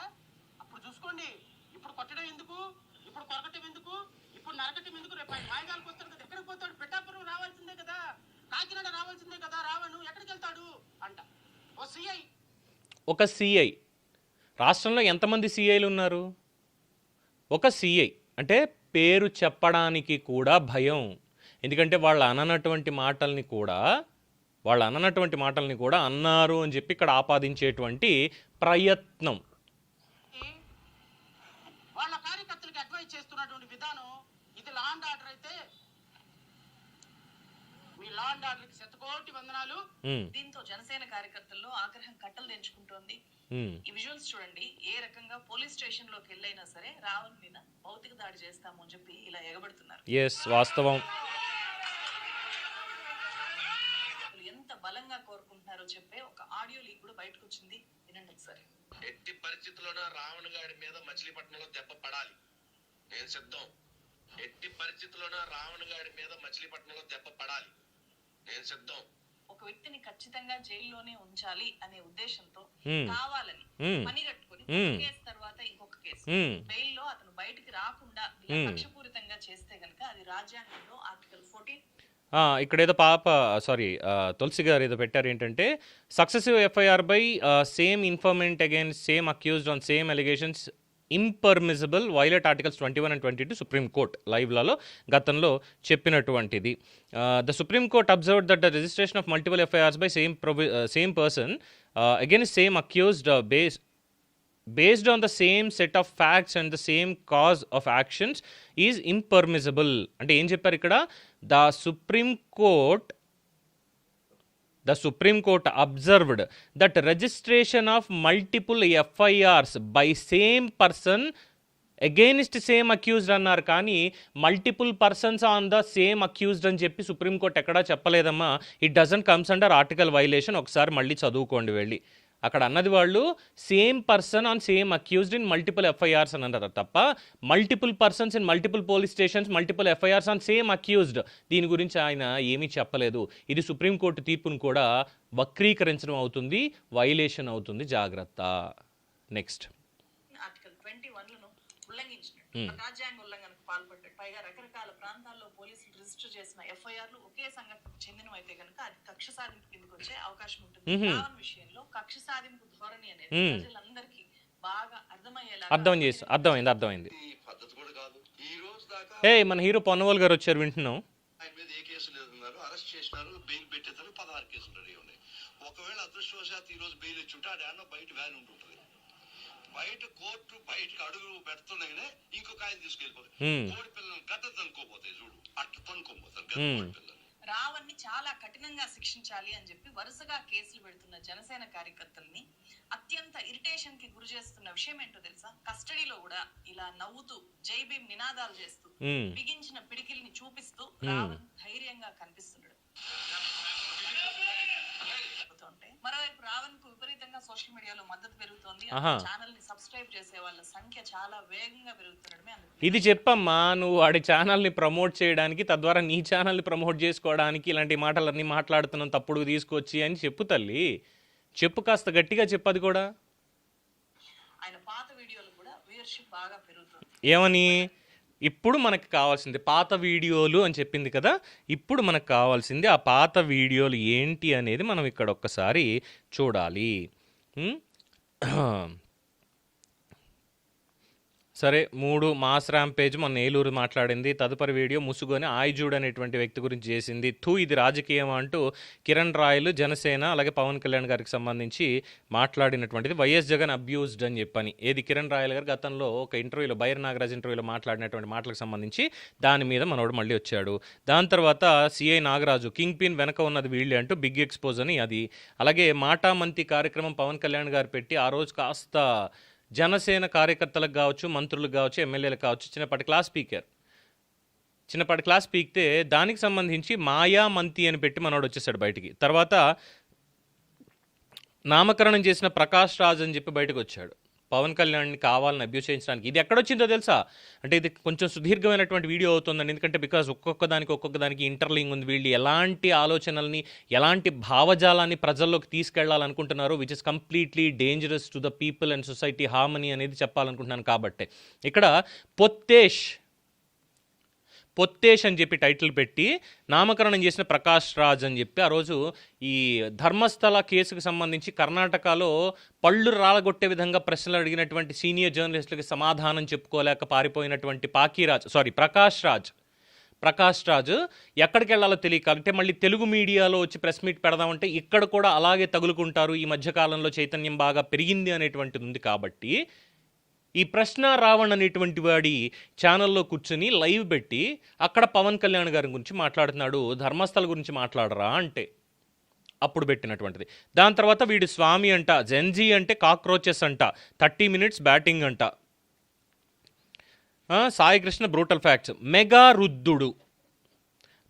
అప్పుడు చూసుకోండి, ఇప్పుడు కొట్టడం ఎందుకు, ఇప్పుడు కొరకటం ఎందుకు, ఇప్పుడు నరకటం ఎందుకు, రేపు ఆయన వాయిదాలకు వస్తాడు కదా, ఎక్కడికి పోతాడు, పిఠాపురం రావాల్సిందే కదా, కాకినాడ రావాల్సిందే కదా, రావణు ఎక్కడికి వెళ్తాడు అంట ఒక సిఐ. రాష్ట్రంలో ఎంతమంది సిఐలు ఉన్నారు? ఒక సిఐ అంటే పేరు చెప్పడానికి కూడా భయం. ఎందుకంటే వాళ్ళు అననటువంటి మాటల్ని కూడా వాళ్ళు అన్నటువంటి మాటల్ని కూడా అన్నారు అని చెప్పి ఇక్కడ ఆపాదించేటువంటి ప్రయత్నం. వాళ్ళ కార్యకర్తలకు అడ్వైజ్ చేస్తున్నటువంటి విధానం ఇది లా అండ్ ఆర్డర్ అయితే మీ లా అండ్ ఆర్డర్ కి శతకోటి వందనాలు. దీంతో జనసేన కార్యకర్తల్లో ఆగ్రహం కట్టలు తెంచుకుంటోంది. ఈ విజువల్స్ చూడండి, ఏ రకంగా పోలీస్ స్టేషన్ లోకి వెళ్ళైనా సరే రావణ్ మీద భౌతిక దాడి చేస్తాము అని చెప్పి ఇలా ఎగబడుతున్నారు. ఎస్, వాస్తవం. ఎంత బలంగా కోరుకుంటున్నారో చెప్పే ఒక ఆడియో లీక్ కూడా బయటకు వచ్చింది, వినండి ఒకసారి. ఎట్టి పరిస్థితుల్లోనూ రావణ్ గారి మీద మచిలీపట్నంలో దెబ్బ పడాలి, నేను సిద్ధం. ఎట్టి పరిస్థితుల్లోనూ రావణ్ గారి మీద మచిలీపట్నంలో దెబ్బ పడాలి, నేను సిద్ధం. ఒక వ్యక్తిని ఖచ్చితంగా జైల్లోనే ఉంచాలి అనే ఉద్దేశంతో కావాలని పని కట్టుకుని కేసు తర్వాత ఇంకొక కేసు బెయిల్లో అతను బయటికి రాకుండా కక్షపూరితంగా చేస్తే గనక అది రాజ్యాంగంలో ఆర్టికల్ 14. ఇక్కడ ఏదో తులసి గారు ఏదో పెట్టారు ఏంటంటే successive FIR by same informant against same accused on same allegations impermissible violate articles 21 and 22 supreme court లైవ్లలో గతంలో చెప్పినటువంటిది. The supreme court observed that the registration of multiple FIRs by same person against same accused based on the same set of facts and the same cause of actions is impermissible. అంటే ఏం చెప్పారు ఇక్కడ? The Supreme Court observed that registration of multiple FIRs by same person against same accused అన్నారు, కానీ multiple persons on the same accused అని చెప్పి supreme court ఎక్కడా చెప్పలేదమ్మా. It doesn't comes under article violation. ఒకసారి మళ్ళీ చదువుకోండి వెళ్ళి. అక్కడ అన్నది వాళ్ళు same person on same accused in multiple FIRs అని అన్నారు తప్ప multiple persons in multiple police stations multiple FIRs on same accused దీని గురించి ఆయన ఏమీ చెప్పలేదు. ఇది సుప్రీంకోర్టు తీర్పును కూడా వక్రీకరించడం అవుతుంది, వైలేషన్ అవుతుంది, జాగ్రత్త. నెక్స్ట్, ఆర్టికల్ 21లను ఉల్లంఘించినట్టు, రాజ్యాంగ ఉల్లంఘనకు పాల్పడ్డాడు. పైగా రకరకాల ప్రాంతాల్లో పోలీసులు రిజిస్టర్ చేసిన ఎఫ్ఐఆర్లు ఒకే సంఘటనకు చెందినవైతే కనుక అది కక్ష సాధింపు కిందకు వచ్చే అవకాశం ఉంటుంది. రావణ్ విషయంలో కక్ష సాధింపు ధోరణి అనేది ప్రజలందరికీ బాగా అర్థమైంది. మన హీరో పొన్నవాల్ గారు వచ్చారు, వింటున్నాం. ఆయన మీద ఏ కేసు లేదన్నారు, అరెస్ట్ చేసినారు, బెయిల్ పెట్టేదారు, 16 కేసులు రెడీ ఉన్నాయి. ఒకవేళ అదృష్టవశాత్తు ఈ రోజు బెయిల్ ఇచ్చుంటే ఆ డాన్లో బయట వ్యాన్ ఉంటుంది. బయట కోర్టు బయటకు అడుగు పెడుతున్నాగానే ఇంకొక ఆయన తీసుకెళ్ళిపోతాయి. కోడి పిల్లలను గడ్డ తనుకోపోతాయి, చూడు అట్లా తనుకోపోతారు కోడి పిల్లలు. రావణ్ణి చాలా కఠినంగా శిక్షించాలి అని చెప్పి వరుసగా కేసులు పెడుతున్న జనసేన కార్యకర్తల్ని అత్యంత ఇరిటేషన్ కి గురి చేస్తున్న విషయం ఏంటో తెలుసా? కస్టడీలో కూడా ఇలా నవ్వుతూ జై భీమ్ నినాదాలు చేస్తూ బిగించిన పిడికిల్ని చూపిస్తూ రావణ్ ధైర్యంగా కనిపిస్తున్నాడు. మరోవైపు రావణ్ కు విపరీతంగా సోషల్ మీడియాలో మద్దతు పెరుగుతోంది. ఛానల్ ని సబ్స్క్రైబ్ చేసే వాళ్ళ సంఖ్య చాలా వేగంగా పెరుగుతుండడమే ఇది చెప్పమ్మా. నువ్వు వాడి ఛానల్ని ప్రమోట్ చేయడానికి, తద్వారా నీ ఛానల్ని ప్రమోట్ చేసుకోవడానికి ఇలాంటి మాటలన్నీ మాట్లాడుతున్నాం తప్పుడు తీసుకొచ్చి అని చెప్పు తల్లి, చెప్పు, కాస్త గట్టిగా చెప్పు. అది కూడా ఆయన పాత వీడియోలు కూడా వ్యూయర్షిప్ బాగా పెరుగుతుంది. ఏమని? ఇప్పుడు మనకు కావాల్సింది పాత వీడియోలు అని చెప్పింది కదా, ఇప్పుడు మనకు కావాల్సింది ఆ పాత వీడియోలు ఏంటి అనేది మనం ఇక్కడ ఒక్కసారి చూడాలి. సరే, 3 మాస్ ర్యాంపేజ్ మొన్న ఏలూరు మాట్లాడింది. తదుపరి వీడియో ముసుగుని ఆయిజూడ్ అనేటువంటి వ్యక్తి గురించి చేసింది. ఇది రాజకీయం అంటూ కిరణ్ రాయలు జనసేన అలాగే పవన్ కళ్యాణ్ గారికి సంబంధించి మాట్లాడినటువంటిది. వైఎస్ జగన్ అబ్యూజ్డ్ అని చెప్పని ఏది కిరణ్ రాయల్ గారు గతంలో ఒక ఇంటర్వ్యూలో, బైర్ నాగరాజ్ ఇంటర్వ్యూలో మాట్లాడినటువంటి మాటలకు సంబంధించి దాని మీద మనోడు మళ్ళీ వచ్చాడు. దాని తర్వాత సిఐ నాగరాజు కింగ్ పిన్ వెనక ఉన్నది వీళ్ళే అంటూ బిగ్ ఎక్స్పోజ్ అని అది. అలాగే మాటామంతి కార్యక్రమం పవన్ కళ్యాణ్ గారు పెట్టి ఆ రోజు కాస్త జనసేన కార్యకర్తలకు కావచ్చు, మంత్రులకు కావచ్చు, ఎమ్మెల్యేలకు కావచ్చు చిన్నపాటి క్లాస్ పీకితే దానికి సంబంధించి మాయామంతి అని పెట్టి మనోడు వచ్చేసాడు బయటికి. తర్వాత నామకరణం చేసిన ప్రకాష్ రాజ్ అని చెప్పి బయటకు వచ్చాడు. పవన్ కళ్యాణ్ని కావాలని అబ్యూస్ చేయించడానికి. ఇది ఎక్కడొచ్చిందో తెలుసా? అంటే ఇది కొంచెం సుదీర్ఘమైనటువంటి వీడియో అవుతుందండి. ఎందుకంటే బికాజ్ ఒక్కొక్క దానికి ఇంటర్లింక్ ఉంది. వీళ్ళు ఎలాంటి ఆలోచనల్ని, ఎలాంటి భావజాలాన్ని ప్రజల్లోకి తీసుకెళ్లాలనుకుంటున్నారు, which is completely dangerous to the people and society harmony అనేది చెప్పాలనుకుంటున్నాను. కాబట్టి ఇక్కడ పొత్తేష్ అని చెప్పి టైటిల్ పెట్టి నామకరణం చేసిన ప్రకాష్ రాజ్ అని చెప్పి ఆ రోజు ఈ ధర్మస్థల కేసుకు సంబంధించి కర్ణాటకలో పళ్ళు రాలగొట్టే విధంగా ప్రశ్నలు అడిగినటువంటి సీనియర్ జర్నలిస్టులకి సమాధానం చెప్పుకోలేక పారిపోయినటువంటి ప్రకాష్ రాజ్ ప్రకాష్ రాజ్ ఎక్కడికి వెళ్ళాలో తెలియక, అంటే మళ్ళీ తెలుగు మీడియాలో వచ్చి ప్రెస్ మీట్ పెడదామంటే ఇక్కడ కూడా అలాగే తగులుకుంటారు, ఈ మధ్యకాలంలో చైతన్యం బాగా పెరిగింది అనేటువంటిది ఉంది కాబట్టి ఈ ప్రశ్న రావణ్ అనేటువంటి వాడి ఛానల్లో కూర్చొని లైవ్ పెట్టి అక్కడ పవన్ కళ్యాణ్ గారి గురించి మాట్లాడుతున్నాడు, ధర్మస్థల గురించి మాట్లాడరా అంటే అప్పుడు పెట్టినటువంటిది. దాని తర్వాత వీడు స్వామి అంట, జెన్జీ అంటే కాక్రోచెస్ అంట, 30 minutes బ్యాటింగ్ అంట. Sai Krishna brutal facts, mega రుద్దుడు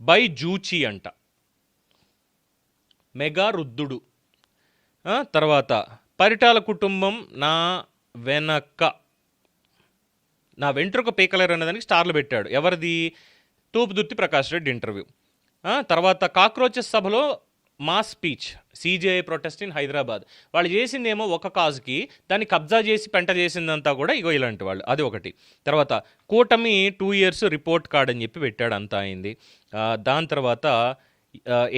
బై జూచి అంట, మెగా రుద్దుడు. తర్వాత పరిటాల కుటుంబం నా వెంట్రుక పీకలేరు అనేదానికి స్టార్లు పెట్టాడు. ఎవరిది? తూపుదుర్తి ప్రకాష్ రెడ్డి ఇంటర్వ్యూ. తర్వాత కాక్రోచెస్ సభలో mass speech, CJI protest in Hyderabad. వాళ్ళు చేసిందేమో ఒక కాజుకి, దాన్ని కబ్జా చేసి పెంట చేసిందంతా కూడా ఇగో ఇలాంటి వాళ్ళు, అది ఒకటి. తర్వాత కూటమి 2 years రిపోర్ట్ కార్డ్ అని చెప్పి పెట్టాడు, అంతా అయింది. దాని తర్వాత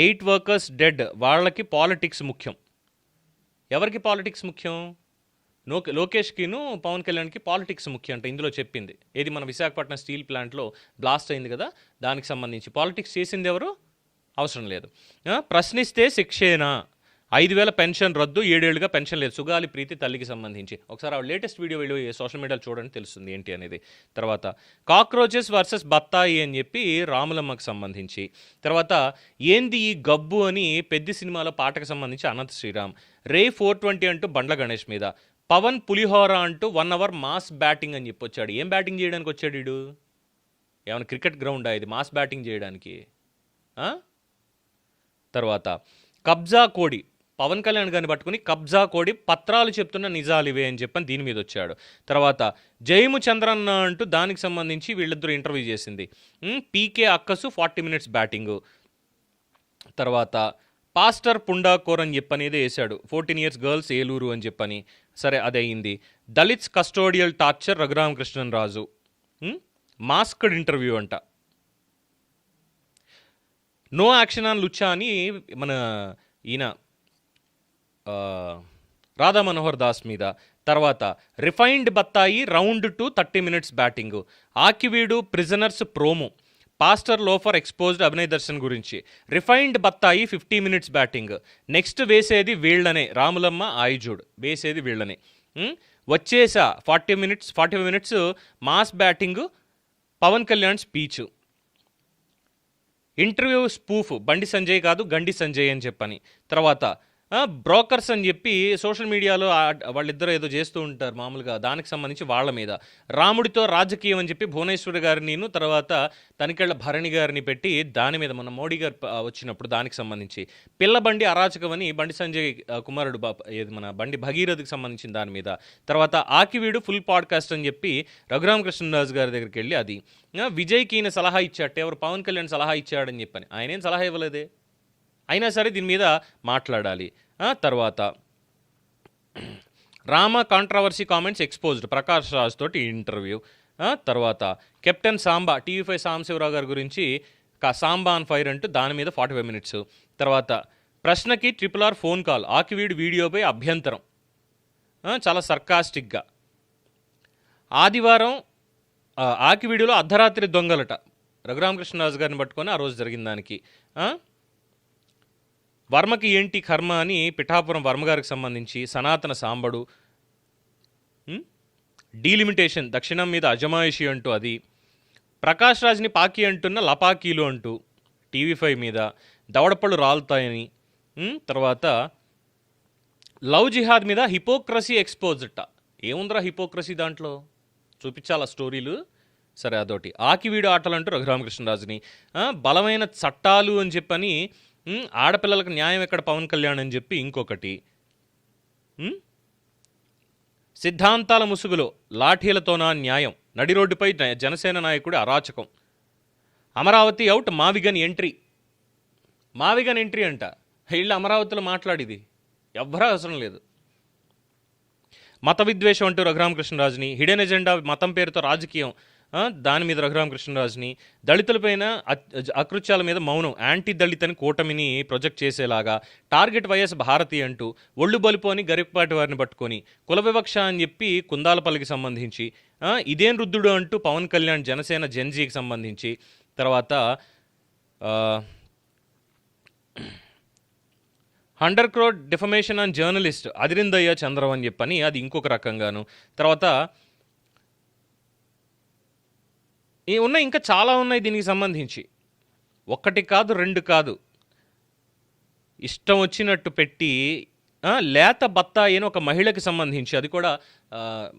8 workers డెడ్, వాళ్ళకి పాలిటిక్స్ ముఖ్యం. ఎవరికి పాలిటిక్స్ ముఖ్యం? లోకేష్కిను పవన్ కళ్యాణ్కి పాలిటిక్స్ ముఖ్యం అంట ఇందులో చెప్పింది. ఏది మన విశాఖపట్నం స్టీల్ ప్లాంట్లో బ్లాస్ట్ అయింది కదా, దానికి సంబంధించి పాలిటిక్స్ చేసింది ఎవరు? అవసరం లేదు. ప్రశ్నిస్తే శిక్షేనా, 5,000 పెన్షన్ రద్దు, 7 ఏళ్లుగా పెన్షన్ లేదు. సుగాలి ప్రీతి తల్లికి సంబంధించి ఒకసారి ఆ లేటెస్ట్ వీడియో వెళ్ళి సోషల్ మీడియాలో చూడండి, తెలుస్తుంది ఏంటి అనేది. తర్వాత కాక్రోచెస్ వర్సెస్ బత్తాయి అని చెప్పి రాములమ్మకు సంబంధించి. తర్వాత ఏంది ఈ గబ్బు అని పెద్ద సినిమాలో పాటకు సంబంధించి అనంత్ శ్రీరామ్. రే 420 అంటూ బండ్ల గణేష్ మీద. పవన్ పులిహోర అంటూ 1 hour మాస్ బ్యాటింగ్ అని చెప్పి వచ్చాడు. ఏం బ్యాటింగ్ చేయడానికి వచ్చాడు వీడు? ఏమైనా క్రికెట్ గ్రౌండా ఇది మాస్ బ్యాటింగ్ చేయడానికి? తర్వాత కబ్జా కోడి, పవన్ కళ్యాణ్ గారిని పట్టుకుని కబ్జా కోడి పత్రాలు చెప్తున్న నిజాలు ఇవే అని చెప్పని దీని మీద వచ్చాడు. తర్వాత జయము చంద్రన్న అంటూ దానికి సంబంధించి వీళ్ళిద్దరూ ఇంటర్వ్యూ చేసింది. పీకే అక్కసు 40 minutes బ్యాటింగు. తర్వాత పాస్టర్ పుండాకోర్ అని చెప్పనేది వేశాడు, 14 years గర్ల్స్ ఏలూరు అని చెప్పని. సరే అదే అయింది. దళిత్స్ కస్టోడియల్ టార్చర్ రఘురామకృష్ణన్ రాజు, మాస్క్డ్ ఇంటర్వ్యూ అంట. నో యాక్షన్ ఆన్ లుచ్చా అని మన ఈయన రాధా మనోహర్ దాస్ మీద. తర్వాత రిఫైన్డ్ బత్తాయి round 2 30 minutes batting. Akividu prisoners promo, pastor loafer exposed Abhinay Darshan గురించి. రిఫైన్డ్ బత్తాయి 50 minutes బ్యాటింగ్. నెక్స్ట్ వేసేది వీళ్ళనే, రాములమ్మ ఆయుజుడ్ వేసేది వీళ్ళనే. వచ్చేసా 45 minutes mass batting, Pawan Kalyan speech. Interview spoof, Bandi Sanjay కాదు గండి సంజయ్ అని చెప్పని. తర్వాత బ్రోకర్స్ అని చెప్పి సోషల్ మీడియాలో వాళ్ళిద్దరూ ఏదో చేస్తూ ఉంటారు మామూలుగా, దానికి సంబంధించి వాళ్ళ మీద. రాముడితో రాజకీయం అని చెప్పి భువనేశ్వర్ గారిని, తర్వాత తనికెళ్ల భరణి గారిని పెట్టి దాని మీద మన మోడీ గారు వచ్చినప్పుడు దానికి సంబంధించి. పిల్లబండి అరాచకం అని బండి సంజయ్ కుమారుడు ఏది మన బండి భగీరథకి సంబంధించిన దాని మీద. తర్వాత ఆకివీడు ఫుల్ పాడ్కాస్ట్ అని చెప్పి రఘురామకృష్ణరాజు గారి దగ్గరికి వెళ్ళి అది. విజయ్కి ఈయన సలహా ఇచ్చాట, ఎవరు? పవన్ కళ్యాణ్ సలహా ఇచ్చాడని చెప్పని. ఆయన ఏం సలహా ఇవ్వలేదే, అయినా సరే దీని మీద మాట్లాడాలి. తర్వాత Rama controversy comments exposed, Prakash Raj తోటి ఇంటర్వ్యూ. తర్వాత కెప్టెన్ సాంబా, TV5 సాంబశివరావు గారి గురించి సాంబా ఆన్ ఫైర్ అంటూ దాని మీద 45 minutes. తర్వాత ప్రశ్నకి RRR ఫోన్ కాల్, ఆకివీడు వీడియోపై అభ్యంతరం, చాలా సర్కాస్టిక్గా. ఆదివారం ఆకివీడియోలో అర్ధరాత్రి దొంగలట, రఘురామకృష్ణరాజు గారిని పట్టుకొని ఆ రోజు జరిగిన దానికి. వర్మకి ఏంటి కర్మ అని పిఠాపురం వర్మగారికి సంబంధించి. సనాతన సాంబడు, డీలిమిటేషన్ దక్షిణం మీద అజమాయిషి అంటూ అది. ప్రకాష్ రాజ్ని పాకి అంటున్న లపాకీలు అంటూ TV5 మీద. దవడపళ్ళు రాలుతాయని. తర్వాత లవ్ జిహాద్ మీద హిపోక్రసీ ఎక్స్పోజ్డ్. ఏముందిరా హిపోక్రసీ దాంట్లో, చూపించాలా స్టోరీలు. సరే అదొకటి. ఆకివీడు ఆటలు అంటూ రఘురామకృష్ణరాజుని. బలమైన చట్టాలు అని చెప్పని, ఆడపిల్లలకు న్యాయం ఎక్కడ పవన్ కళ్యాణ్ అని చెప్పి ఇంకొకటి. సిద్ధాంతాల ముసుగులో లాఠీలతోనా న్యాయం, నడి రోడ్డుపై జనసేన నాయకుడి అరాచకం. అమరావతి అవుట్, మావిగన్ ఎంట్రీ. మావిగన్ ఎంట్రీ అంట, వీళ్ళు అమరావతిలో మాట్లాడేది ఎవ్వరూ అవసరం లేదు. మత విద్వేషం అంటూ రఘురామకృష్ణరాజుని. హిడెన్ ఎజెండా, మతం పేరుతో రాజకీయం, దాని మీద రఘురామకృష్ణరాజుని. దళితులపైన అకృత్యాల మీద మౌనం, యాంటీ దళిత్ అని కూటమిని ప్రొజెక్ట్ చేసేలాగా. టార్గెట్ వైఎస్ భారతి అంటూ ఒళ్ళు బలుపు అని గరికపాటి వారిని పట్టుకొని. కుల వివక్ష అని చెప్పి కుందాలపల్లికి సంబంధించి. ఇదేం రుద్దుడు అంటూ పవన్ కళ్యాణ్ జనసేన జెన్జీకి సంబంధించి. తర్వాత 100 crore డిఫమేషన్ ఆన్ జర్నలిస్ట్ అదిరిందయ్య చంద్రం అని చెప్పని అది ఇంకొక రకంగాను. తర్వాత ఉన్నాయి, ఇంకా చాలా ఉన్నాయి దీనికి సంబంధించి. ఒకటి కాదు, రెండు కాదు, ఇష్టం వచ్చినట్టు పెట్టి లేత బత్తాయి అని ఒక మహిళకి సంబంధించి, అది కూడా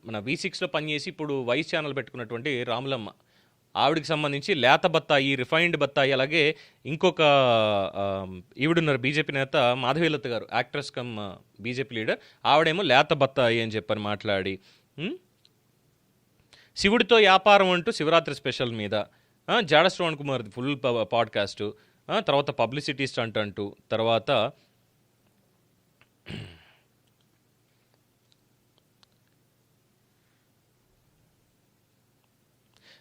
మన V6లో పనిచేసి ఇప్పుడు వైస్ ఛానల్ పెట్టుకున్నటువంటి రాములమ్మ, ఆవిడకి సంబంధించి లేత బత్తాయి, రిఫైన్డ్ బత్తాయి. అలాగే ఇంకొక ఈవిడున్నారు బీజేపీ నేత మాధవీలత గారు, యాక్ట్రెస్ కమ్ బీజేపీ లీడర్, ఆవిడేమో లేత బత్తాయి అని చెప్పని మాట్లాడి, శివుడితో వ్యాపారం అంటూ శివరాత్రి స్పెషల్ మీద జాడ శ్రవణ్ కుమార్ ఫుల్ పాడ్కాస్టు, తర్వాత పబ్లిసిటీ స్టంట్ అంటూ, తర్వాత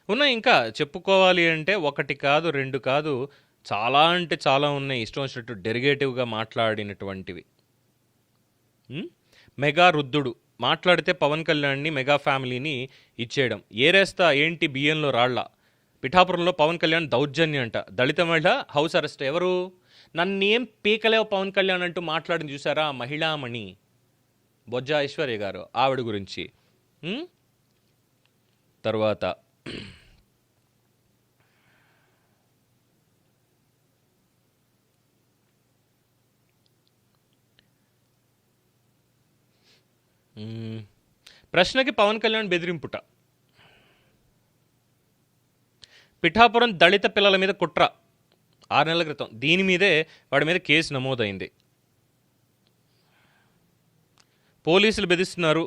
ఉన్నాయి ఇంకా చెప్పుకోవాలి అంటే ఒకటి కాదు, రెండు కాదు, చాలా అంటే చాలా ఉన్నాయి. ఇష్టం వచ్చినట్టు డెరిగేటివ్గా మాట్లాడినటువంటివి. మెగా రుద్దుడు మాట్లాడితే పవన్ కళ్యాణ్ని మెగా ఫ్యామిలీని ఇచ్చేయడం, ఏరేస్తా ఏంటి బియ్యంలో రాళ్ల, పిఠాపురంలో పవన్ కళ్యాణ్ దౌర్జన్యం అంట, దళిత మహిళ హౌస్ అరెస్ట్. ఎవరు నన్నేం పీకలేవు పవన్ కళ్యాణ్ అంటూ మాట్లాడింది చూసారా మహిళామణి బొజ్జా ఐశ్వర్య గారు, ఆవిడ గురించి. తర్వాత ప్రశ్నకి పవన్ కళ్యాణ్ బెదిరింపుట, పిఠాపురం దళిత పిల్లల మీద కుట్ర 6 నెలల క్రితం, దీని మీదే వాడి మీద కేసు నమోదైంది. పోలీసులు బెదిరిస్తున్నారు.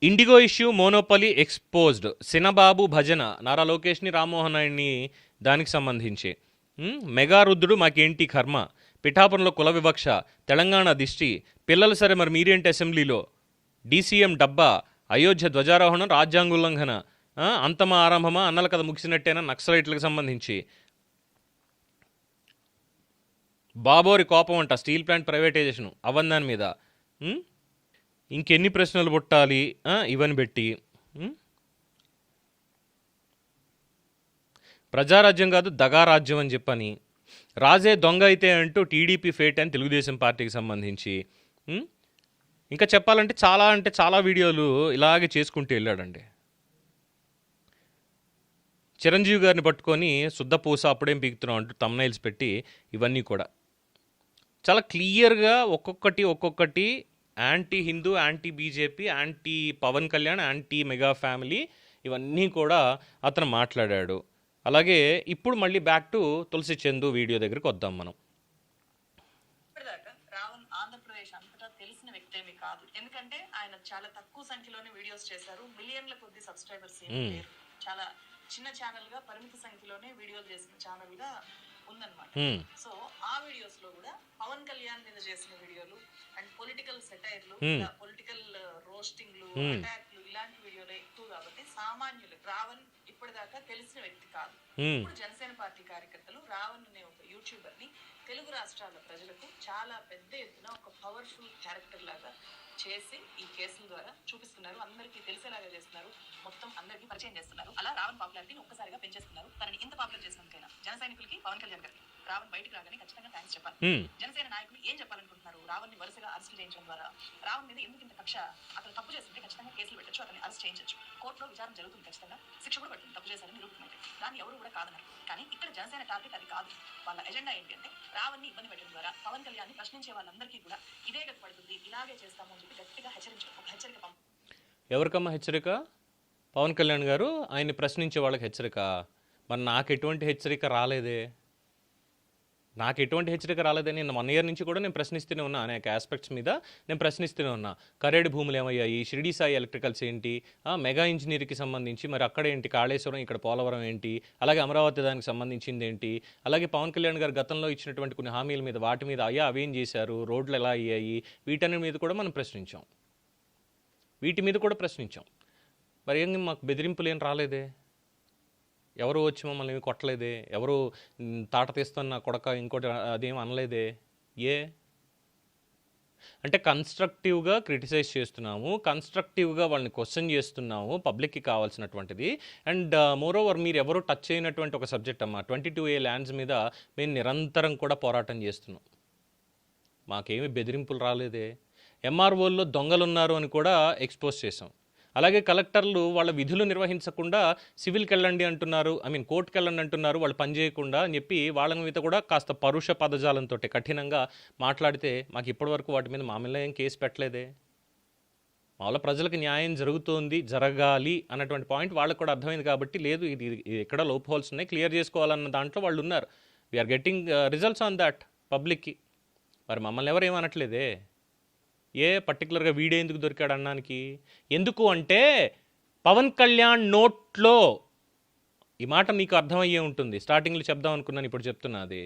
IndiGo issue monopoly exposed, Sinababu భజన, నారా లోకేష్ని రామ్మోహన్ నాయుడిని దానికి సంబంధించి. మెగా రుద్దుడు మాకేంటి కర్మ, పిఠాపురంలో కుల వివక్ష, తెలంగాణ దిష్టి, పిల్లలు సరే మరి మీరేంటి అసెంబ్లీలో, డీసీఎం డబ్బా, అయోధ్య ధ్వజారోహణం రాజ్యాంగ ఉల్లంఘన, అంతమా ఆరంభమా అన్నల కథ ముగిసినట్టేనా నక్సలైట్లకు సంబంధించి, బాబోరి కోపం అంట స్టీల్ ప్లాంట్ ప్రైవేటైజేషను అవ్వందాని మీద. ఇంకెన్ని ప్రశ్నలు పుట్టాలి ఇవని పెట్టి. ప్రజారాజ్యం కాదు దగారాజ్యం అని చెప్పని, రాజే దొంగ అయితే అంటూ టీడీపీ ఫేట్ అని తెలుగుదేశం పార్టీకి సంబంధించి. ఇంకా చెప్పాలంటే చాలా అంటే చాలా వీడియోలు ఇలాగే చేసుకుంటూ వెళ్ళాడండి. చిరంజీవి గారిని పట్టుకొని శుద్ధపూస అప్పుడేం పీకుతున్నాం అంటూ తమ్నైల్స్ పెట్టి, ఇవన్నీ కూడా చాలా క్లియర్గా ఒక్కొక్కటి anti Hindu, anti BJP, anti Pawan Kalyan, anti mega family, ఇవన్నీ కూడా అతను మాట్లాడాడు. అలాగే ఇప్పుడు మళ్ళీ back to Tulasi Chandu video దగ్గరికి వద్దాం మనం. ఇప్పటిదాకా రావణ్ ఆంధ్రప్రదేశ్ అంతటా తెలిసిన వ్యక్తేమీ కాదు, ఎందుకంటే ఆయన చాలా తక్కువ సంఖ్యలోనే వీడియోస్ చేశారు. మిలియన్ల కొద్ది సబ్స్క్రైబర్స్ ఏమీ లేరు. చాలా చిన్న ఛానల్ గా పరిమిత సంఖ్యలోనే వీడియోలు చేసిన ఛానల్ గా ఉందన్నమాట. సో ఆ వీడియోస్ లో కూడా పవన్ కళ్యాణ్ మీద చేసిన వీడియోలు అండ్ పొలిటికల్ సెటైర్లు, పొలిటికల్ రోస్టింగ్లు, అటాక్లు, ఇలాంటి వీడియోలు ఎక్కువ కాబట్టి సామాన్యులు రావణ్ ఇప్పటిదాకా తెలిసిన వ్యక్తి కాదు. ఇప్పుడు జనసేన పార్టీ కార్యకర్తలు రావణ్ అనే ఒక యూట్యూబర్ ని తెలుగు రాష్ట్రాల ప్రజలకు చాలా పెద్ద ఎత్తున ఒక పవర్ఫుల్ క్యారెక్టర్ లాగా చేసి ఈ కేసుల ద్వారా చూపిస్తున్నారు, అందరికీ తెలిసేలాగా చేస్తున్నారు, మొత్తం అందరికీ పరిచయం చేస్తున్నారు. అలా రావణ్ పాపులారిటీని ఒక్కసారిగా పెంచేస్తున్నారు. తనని ఇంత పాపులర్ చేసినందుకైనా జన సైనికులకి, పవన్ కళ్యాణ్ గారికి రావణ్ బయటికి రాగానే ఖచ్చితంగా థ్యాంక్స్ చెప్పాలి. జనసేన నాయకులు ఏం చెప్పాలనుకుంటున్నారు? రావణ్ ని వరుసగా అరెస్ట్ చేయించడం ద్వారా రావణ్ మీద ఎందుకు ఇంత కక్ష? అతను తప్పు చేస్తుంటే ఖచ్చితంగా కేసులు పెట్టచ్చు, అతన్ని అరెస్ట్ చేయించచ్చు, కోర్టులో విచారణ జరుగుతుంది, ఖచ్చితంగా శిక్ష కూడా పడుతుంది తప్పు చేశారని నిరూపణమైతే. దాన్ని ఎవరు కూడా కాదన్నారు. కానీ ఇక్కడ జనసేన టార్గెట్ అది కాదు. వాళ్ళ ఎజెండా ఏంటి అంటే రావణ్ ని ఇబ్బంది పెట్టడం ద్వారా పవన్ కళ్యాణ్ ని ప్రశ్నించే వాళ్ళందరికీ కూడా ఇదే గతి పడుతుంది, ఇలాగే చేస్తాము అని చెప్పి గట్టిగా హెచ్చరించారు. ఒక హెచ్చరిక ఎవరికమ్మా హెచ్చరిక? పవన్ కళ్యాణ్ గారు ఆయన్ని ప్రశ్నించే వాళ్ళకి హెచ్చరిక. మరి నాకు ఎటువంటి హెచ్చరిక రాలేదే, నేను 1 year నుంచి కూడా నేను ప్రశ్నిస్తూనే ఉన్నా, అనేక ఆస్పెక్ట్స్ మీద నేను ప్రశ్నిస్తూనే ఉన్నా. కరేడు భూములు ఏమయ్యాయి, షిరిడి సాయి ఎలక్ట్రికల్స్ ఏంటి, మెగా ఇంజనీర్కి సంబంధించి మరి అక్కడ ఏంటి, కాళేశ్వరం ఇక్కడ పోలవరం ఏంటి, అలాగే అమరావతి దానికి సంబంధించింది ఏంటి, అలాగే పవన్ కళ్యాణ్ గారు గతంలో ఇచ్చినటువంటి కొన్ని హామీల మీద వాటి మీద అవేం చేశారు, రోడ్లు ఎలా అయ్యాయి, వీటన్నిటి మీద కూడా మనం ప్రశ్నించాం. మరి ఏం మాకు బెదిరింపులు ఏం రాలేదే, ఎవరు వచ్చి మమ్మల్ని ఏమి కొట్టలేదే, ఎవరు తాట తీస్తున్న కొడక ఇంకోటి అదేం అనలేదే. అంటే కన్స్ట్రక్టివ్గా క్రిటిసైజ్ చేస్తున్నాము, కన్స్ట్రక్టివ్గా వాళ్ళని క్వశ్చన్ చేస్తున్నాము పబ్లిక్కి కావాల్సినటువంటిది. అండ్ మోరోవర్ మీరు ఎవరు టచ్ చేయనటువంటి ఒక సబ్జెక్ట్ అమ్మా, 22A ల్యాండ్స్ మీద మేము నిరంతరం కూడా పోరాటం చేస్తున్నాం. మాకేమి బెదిరింపులు రాలేదే. ఎంఆర్ఓల్లో దొంగలున్నారు అని కూడా ఎక్స్పోజ్ చేసాం. అలాగే కలెక్టర్లు వాళ్ళ విధులు నిర్వహించకుండా సివిల్కి వెళ్ళండి అంటున్నారు, కోర్టుకి వెళ్ళండి అంటున్నారు, వాళ్ళు పని చేయకుండా అని చెప్పి వాళ్ళ మీద కూడా కాస్త పరుష పదజాలంతో కఠినంగా మాట్లాడితే మాకు ఇప్పటివరకు వాటి మీద మామూలుగా ఏం కేసు పెట్టలేదే. మామూలుగా ప్రజలకు న్యాయం జరగాలి అన్నటువంటి పాయింట్ వాళ్ళకు కూడా అర్థమైంది కాబట్టి లేదు ఇది ఎక్కడ లోప్ హోల్స్ ఉన్నాయి క్లియర్ చేసుకోవాలన్న దాంట్లో వాళ్ళు ఉన్నారు. We're getting results on that పబ్లిక్కి. మరి మమ్మల్ని ఎవరు ఏమనట్లేదే. పర్టికులర్గా వీడియో ఎందుకు దొరికాడు అన్నానికి? ఎందుకు అంటే పవన్ కళ్యాణ్ నోట్లో ఈ మాట నీకు అర్థమయ్యే ఉంటుంది. స్టార్టింగ్లో చెప్దాం అనుకున్నాను, ఇప్పుడు చెప్తున్నా. అది